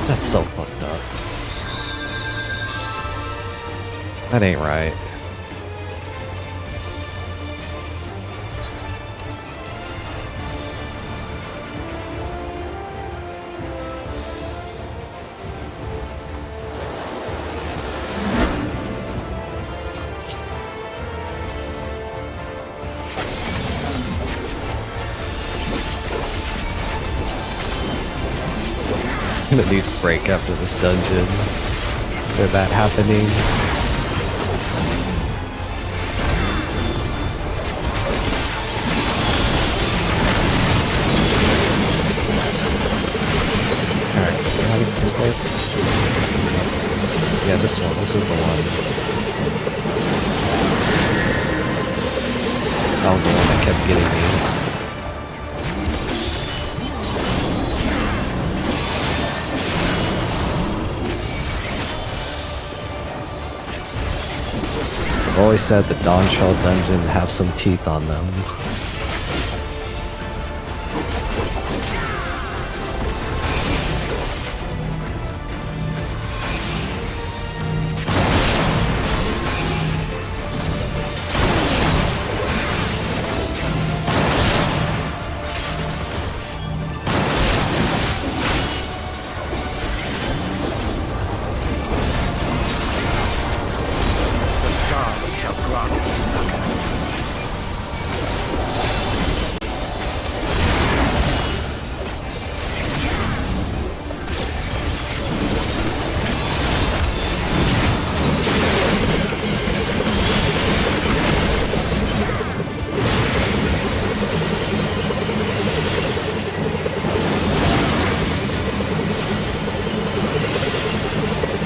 That's so fucked up. That ain't right. I'm gonna need a break after this dungeon. For that happening. Alright, how do you play it? Yeah, this one. This is the one. That was the one that kept getting me. I've always said the Dawntrail dungeons have some teeth on them.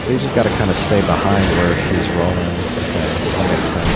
So you just gotta kind of stay behind where he's rolling. Okay, that makes sense.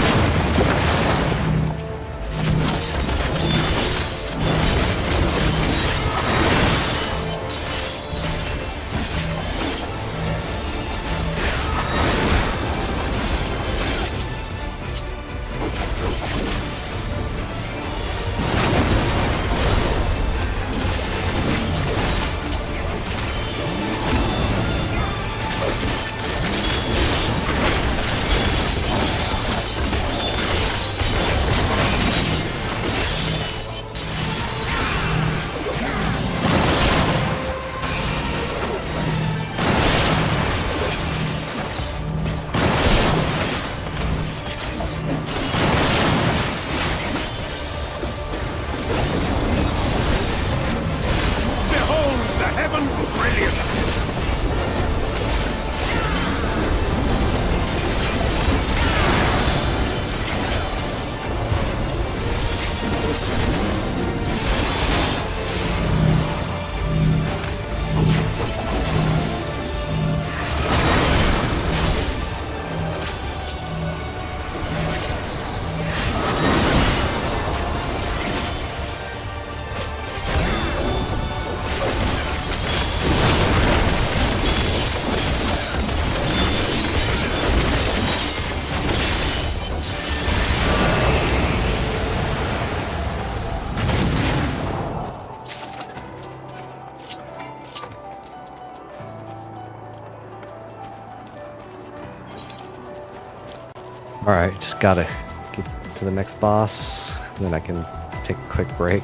Alright, just gotta get to the next boss, and then I can take a quick break.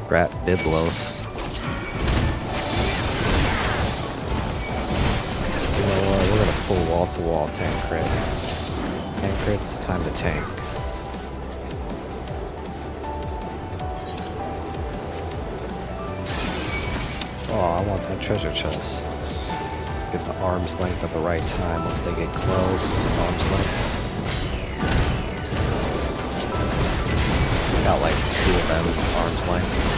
Grat Biblos. You know what? We're gonna pull wall to wall Tancred. Tancred, it's time to tank. Oh, I want that treasure chest. Get the arm's length at the right time once they get close. Arm's length. Got like 2 of them, arm's length.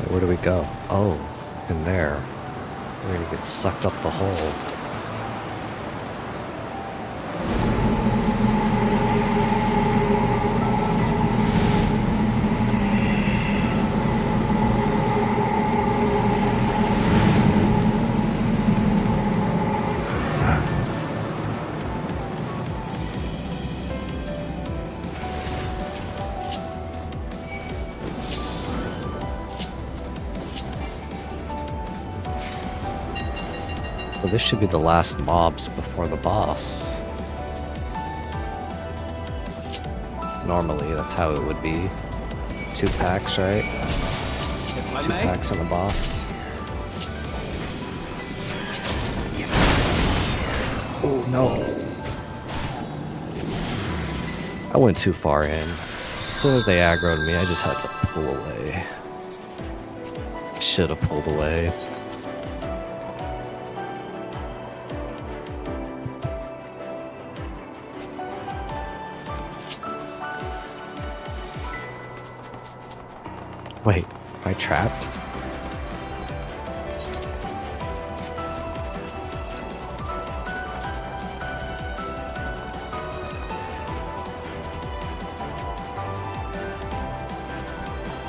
Where do we go? Oh, in there. We're gonna get sucked up the hole. So this should be the last mobs before the boss. Normally, that's how it would be. 2 packs, right? 2 packs on the boss. Oh, no. I went too far in. As soon as they aggroed me, I just had to pull away. Should have pulled away. Wait, am I trapped?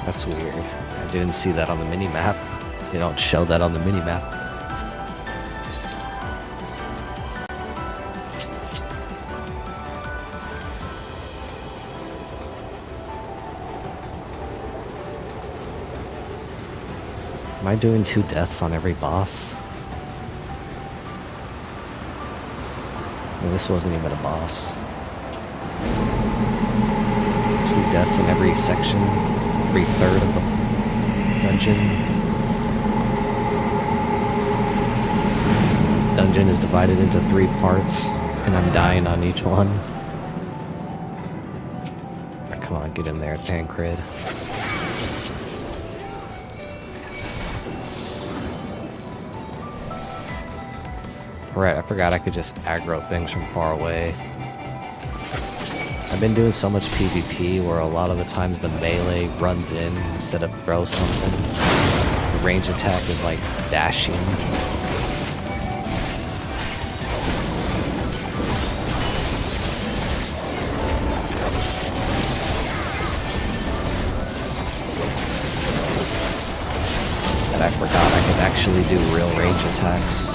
That's weird. I didn't see that on the mini-map. They don't show that on the mini-map. Am I doing 2 deaths on every boss? I mean, this wasn't even a boss. 2 deaths in every section, every third of the dungeon. Dungeon is divided into 3 parts, and I'm dying on each one. Come on, get in there, Tancred. Right, I forgot I could just aggro things from far away. I've been doing so much PvP where a lot of the times the melee runs in instead of throw something. The range attack is like dashing. And I forgot I could actually do real range attacks.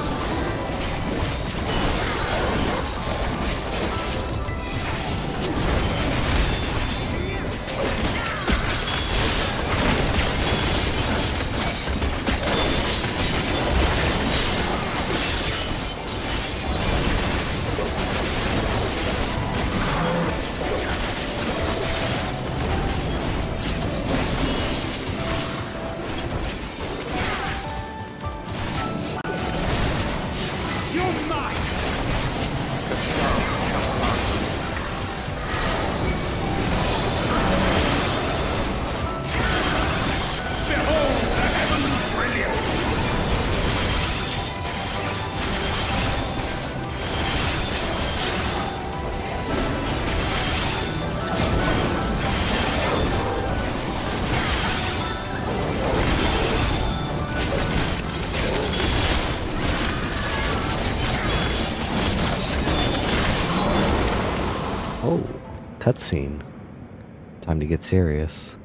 cutscene. Time to get serious.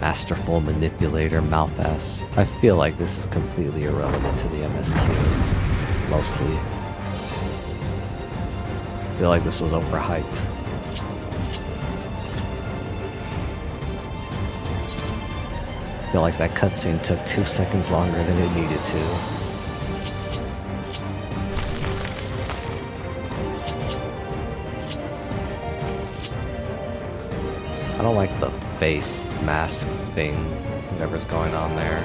Masterful manipulator Malphas. I feel like this is completely irrelevant to the MSQ. Mostly. I feel like this was overhyped. I feel like that cutscene took 2 seconds longer than it needed to. I don't like the face mask thing, whatever's going on there.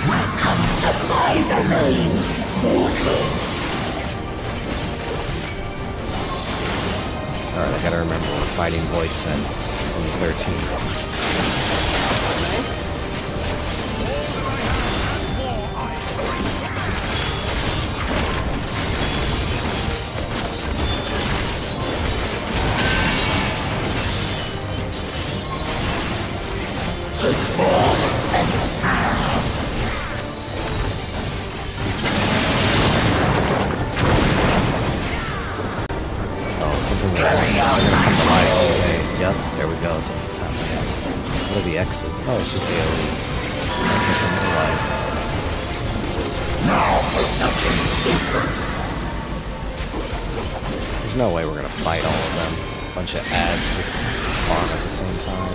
Welcome to my domain, mortals. Alright, I gotta remember we're fighting Voidsent on the 13th. Yep, there we go. Something's happening. What are the X's? Oh, it's just AoEs. Now for something different. There's no way we're gonna fight all of them. A bunch of ads just spawn at the same time.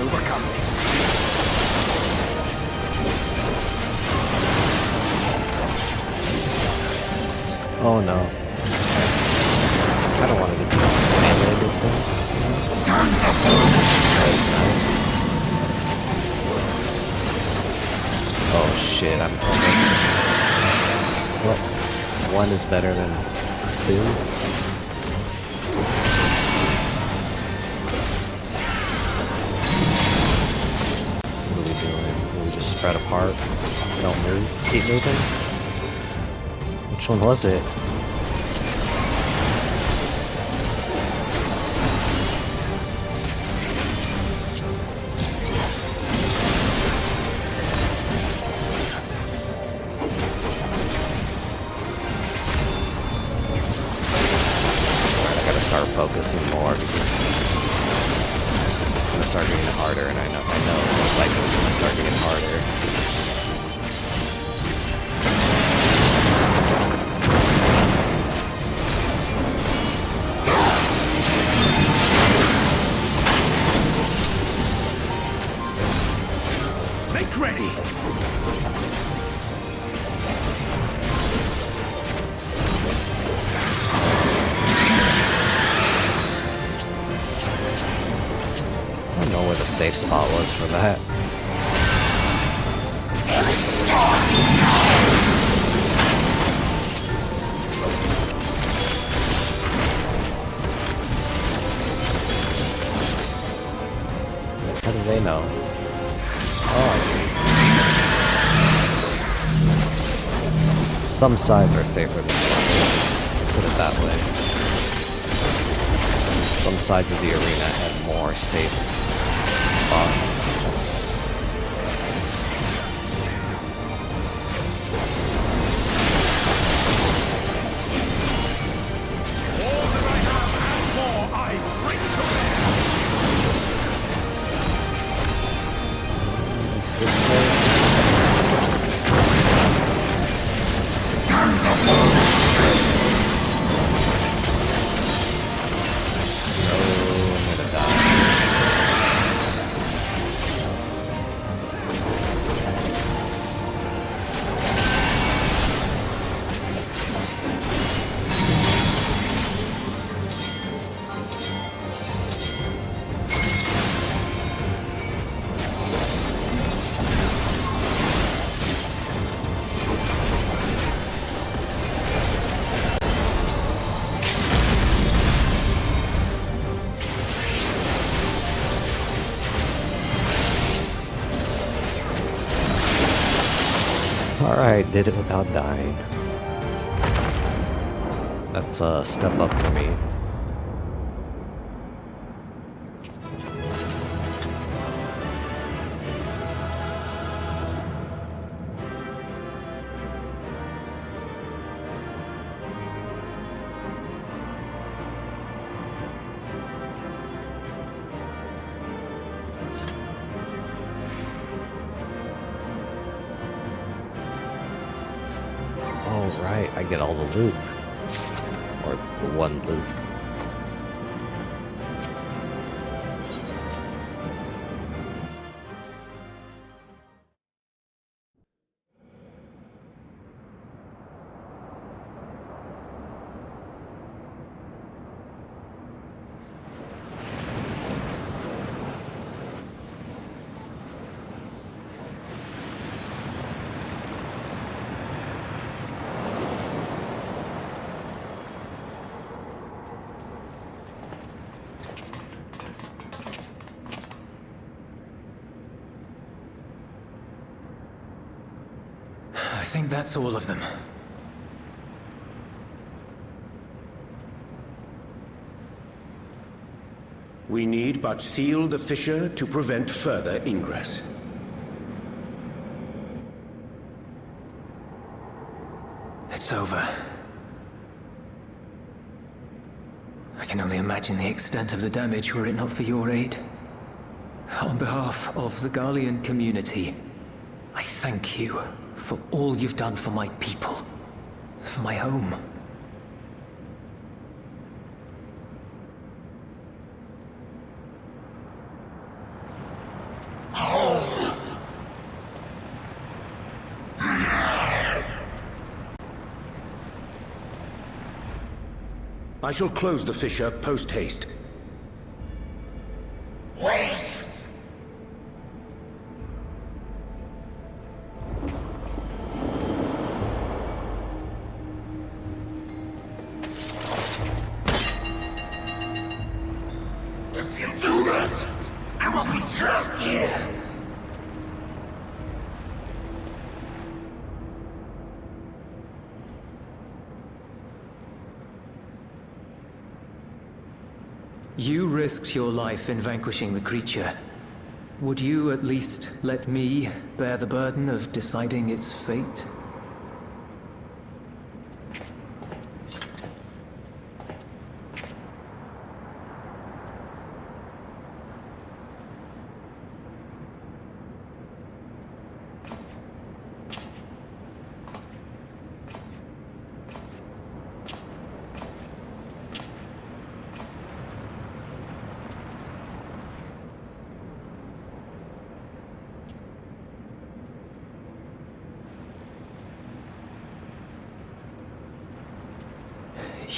Overcome this. Oh no. I don't want to do melee distance. Oh shit, I'm almost... What? 1 is better than 2? Spread apart. Don't move. Keep moving. Which one was it? Alright, I gotta start focusing more because it's gonna start getting harder, and I know most likely it's gonna start getting harder. Make ready. I don't know where the safe spot was for that. How do they know? Oh, I see. Some sides are safer than others. Put it that way. Some sides of the arena had more safe spots. Alright, did it without dying. That's a step up for me. Alright, I get all the loot. Or the one loot. I think that's all of them. We need but seal the fissure to prevent further ingress. It's over. I can only imagine the extent of the damage were it not for your aid. On behalf of the Garlean community, I thank you for all you've done for my people, for my home. I shall close the fissure post-haste. Wait! If you do that, I will be trapped here. You risked your life in vanquishing the creature. Would you at least let me bear the burden of deciding its fate?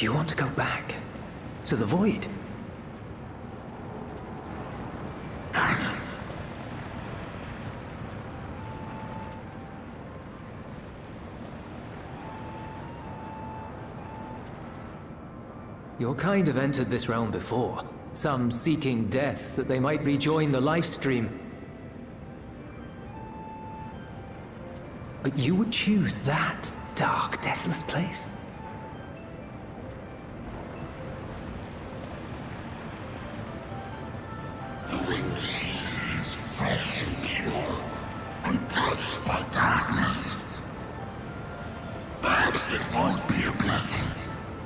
You want to go back? To the Void? Your kind have entered this realm before. Some seeking death that they might rejoin the life stream. But you would choose that dark, deathless place? The wind is fresh and pure, untouched by darkness. Perhaps it won't be a blessing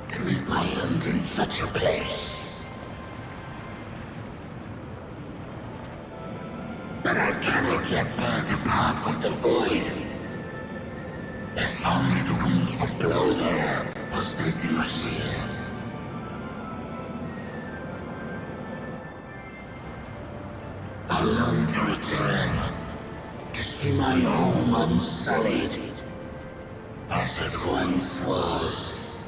to meet my end in such a place. But I cannot yet bear to part with the Void. If only the winds would blow there as they do here. I long to return, to see my home unsullied, as it once was.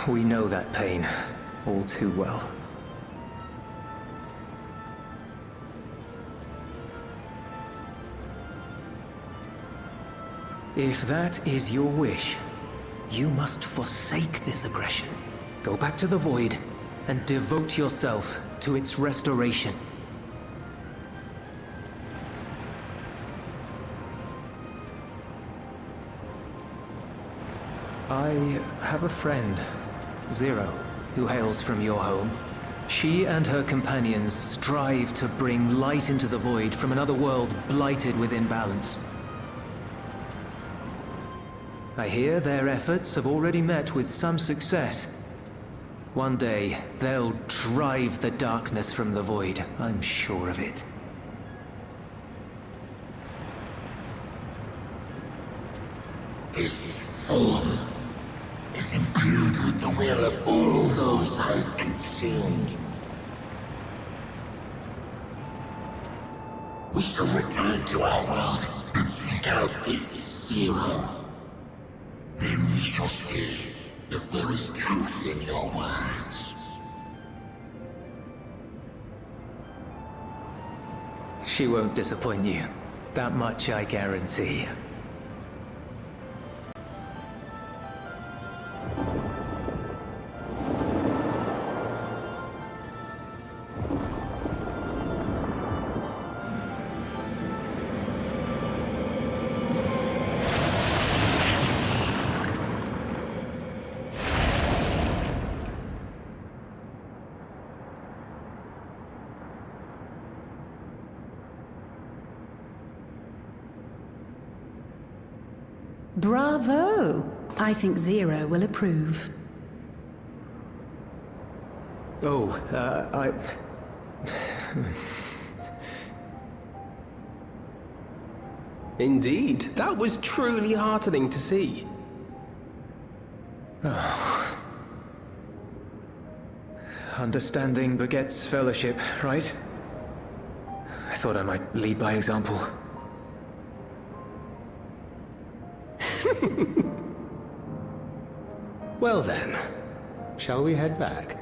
We know that pain all too well. If that is your wish, you must forsake this aggression. Go back to the Void and devote yourself to its restoration. I have a friend, Zero, who hails from your home. She and her companions strive to bring light into the void from another world blighted with imbalance. I hear their efforts have already met with some success. One day, they'll drive the darkness from the void, I'm sure of it. This form is imbued with the will of all those I consumed. We shall return to our world and seek out this Zero. Then we shall see if there is truth in your words. She won't disappoint you. That much I guarantee. Bravo! I think Zero will approve. Oh, Indeed, that was truly heartening to see. Oh. Understanding begets fellowship, right? I thought I might lead by example. Well then, shall we head back?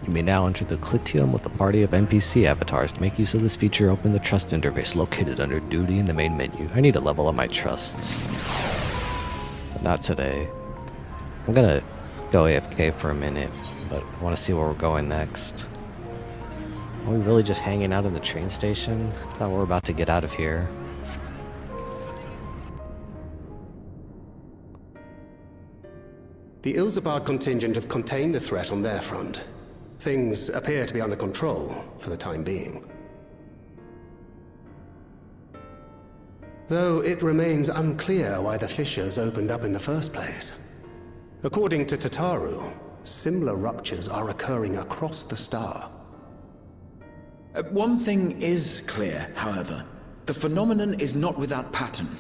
You may now enter the Clitium with a party of NPC avatars. To make use of this feature, open the trust interface located under duty in the main menu. I need to level up my trusts. But not today. I'm gonna go AFK for a minute, but I want to see where we're going next. Are we really just hanging out in the train station? I thought we were about to get out of here. The Ilzabard contingent have contained the threat on their front. Things appear to be under control for the time being. Though it remains unclear why the fissures opened up in the first place. According to Tataru, similar ruptures are occurring across the star. One thing is clear, however. The phenomenon is not without pattern.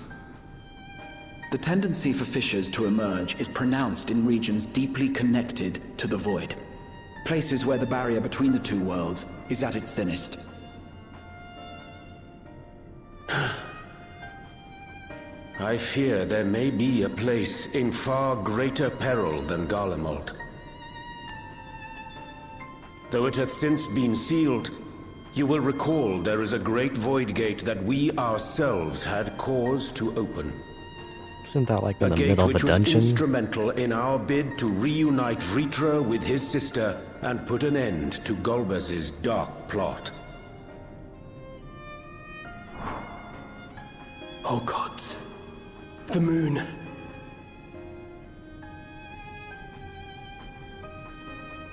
The tendency for fissures to emerge is pronounced in regions deeply connected to the void. Places where the barrier between the two worlds is at its thinnest. I fear there may be a place in far greater peril than Garlemald. Though it hath since been sealed, you will recall there is a great void gate that we ourselves had cause to open. Isn't that like in the gate middle of which a was dungeon? instrumental in our bid to reunite Vritra with his sister and put an end to Golbez's dark plot. Oh gods. The moon.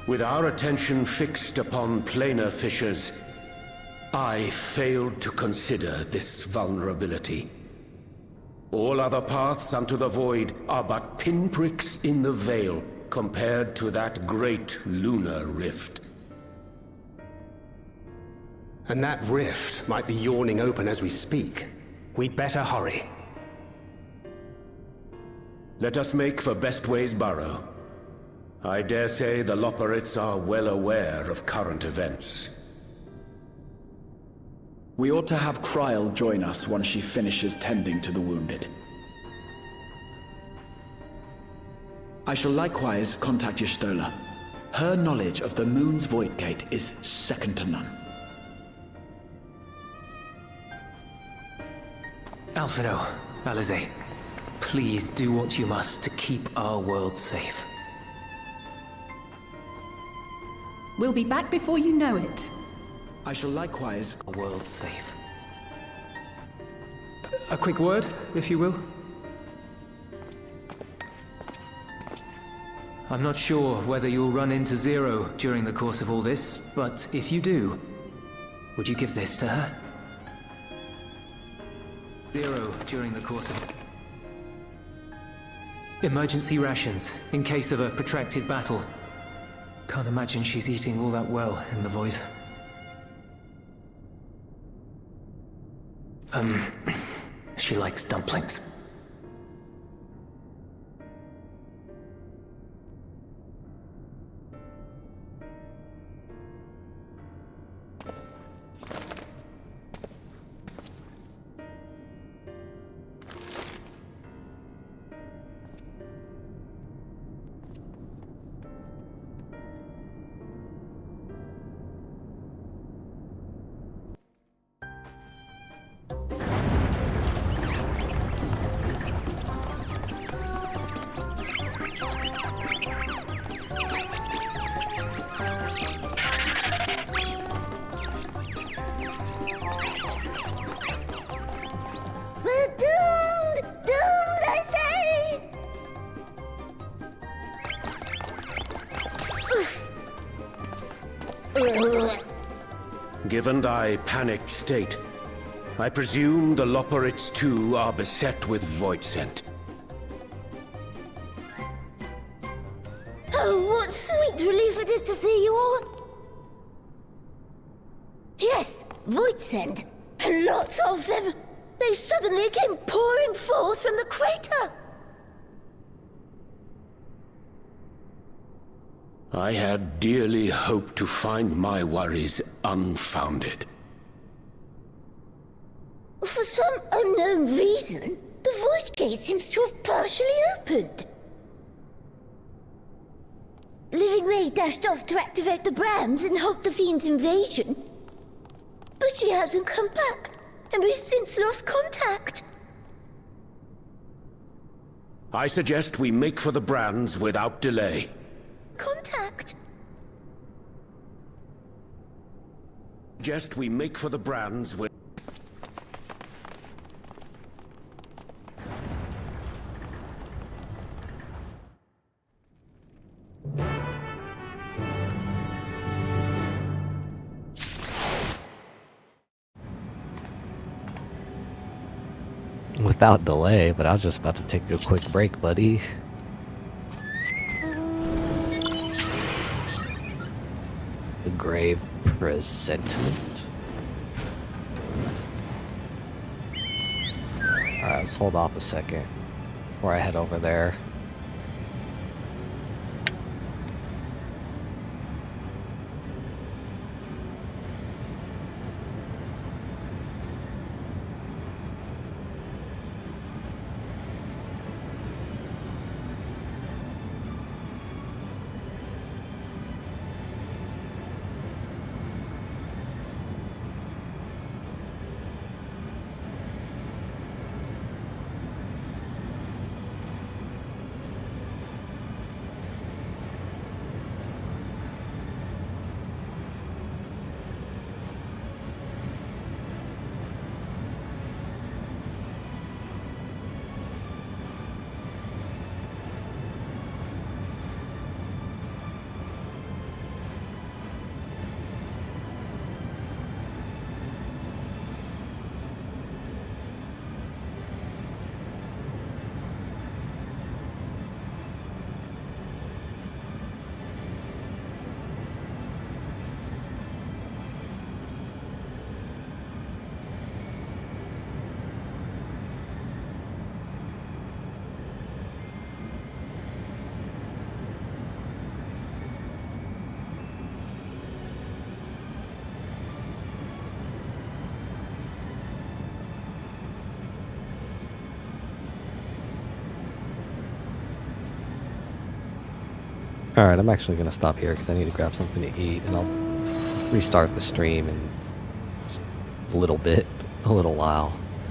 With our attention fixed upon planar fissures, I failed to consider this vulnerability. All other paths unto the void are but pinpricks in the veil compared to that great lunar rift. And that rift might be yawning open as we speak. We'd better hurry. Let us make for Bestway's Burrow. I dare say the Loporrits are well aware of current events. We ought to have Kryl join us once she finishes tending to the wounded. I shall likewise contact Y'shtola. Her knowledge of the Moon's Void Gate is second to none. Alphinaud, Alisaie, please do what you must to keep our world safe. We'll be back before you know it. I shall likewise... Our world safe. A quick word, if you will. I'm not sure whether you'll run into Zero during the course of all this, but if you do, would you give this to her? Zero during the course of... Emergency rations, in case of a protracted battle. Can't imagine she's eating all that well in the void. She likes dumplings. Given thy panicked state, I presume the Loporrits too are beset with Voidsent. Oh, what sweet relief it is to see you all! Yes, Voidsent, and lots of them! They suddenly came pouring forth from the crater! I had dearly hoped to find my worries unfounded. For some unknown reason, the Void Gate seems to have partially opened. Living May dashed off to activate the brands and halt the Fiend's invasion. But she hasn't come back, and we've since lost contact. I suggest we make for the brands without delay. Contact? Suggest we make for the brands with... Without delay, but I was just about to take a quick break, buddy. The grave presentiment. Alright, let's hold off a second before I head over there. Alright, I'm actually gonna stop here because I need to grab something to eat, and I'll restart the stream in a little while.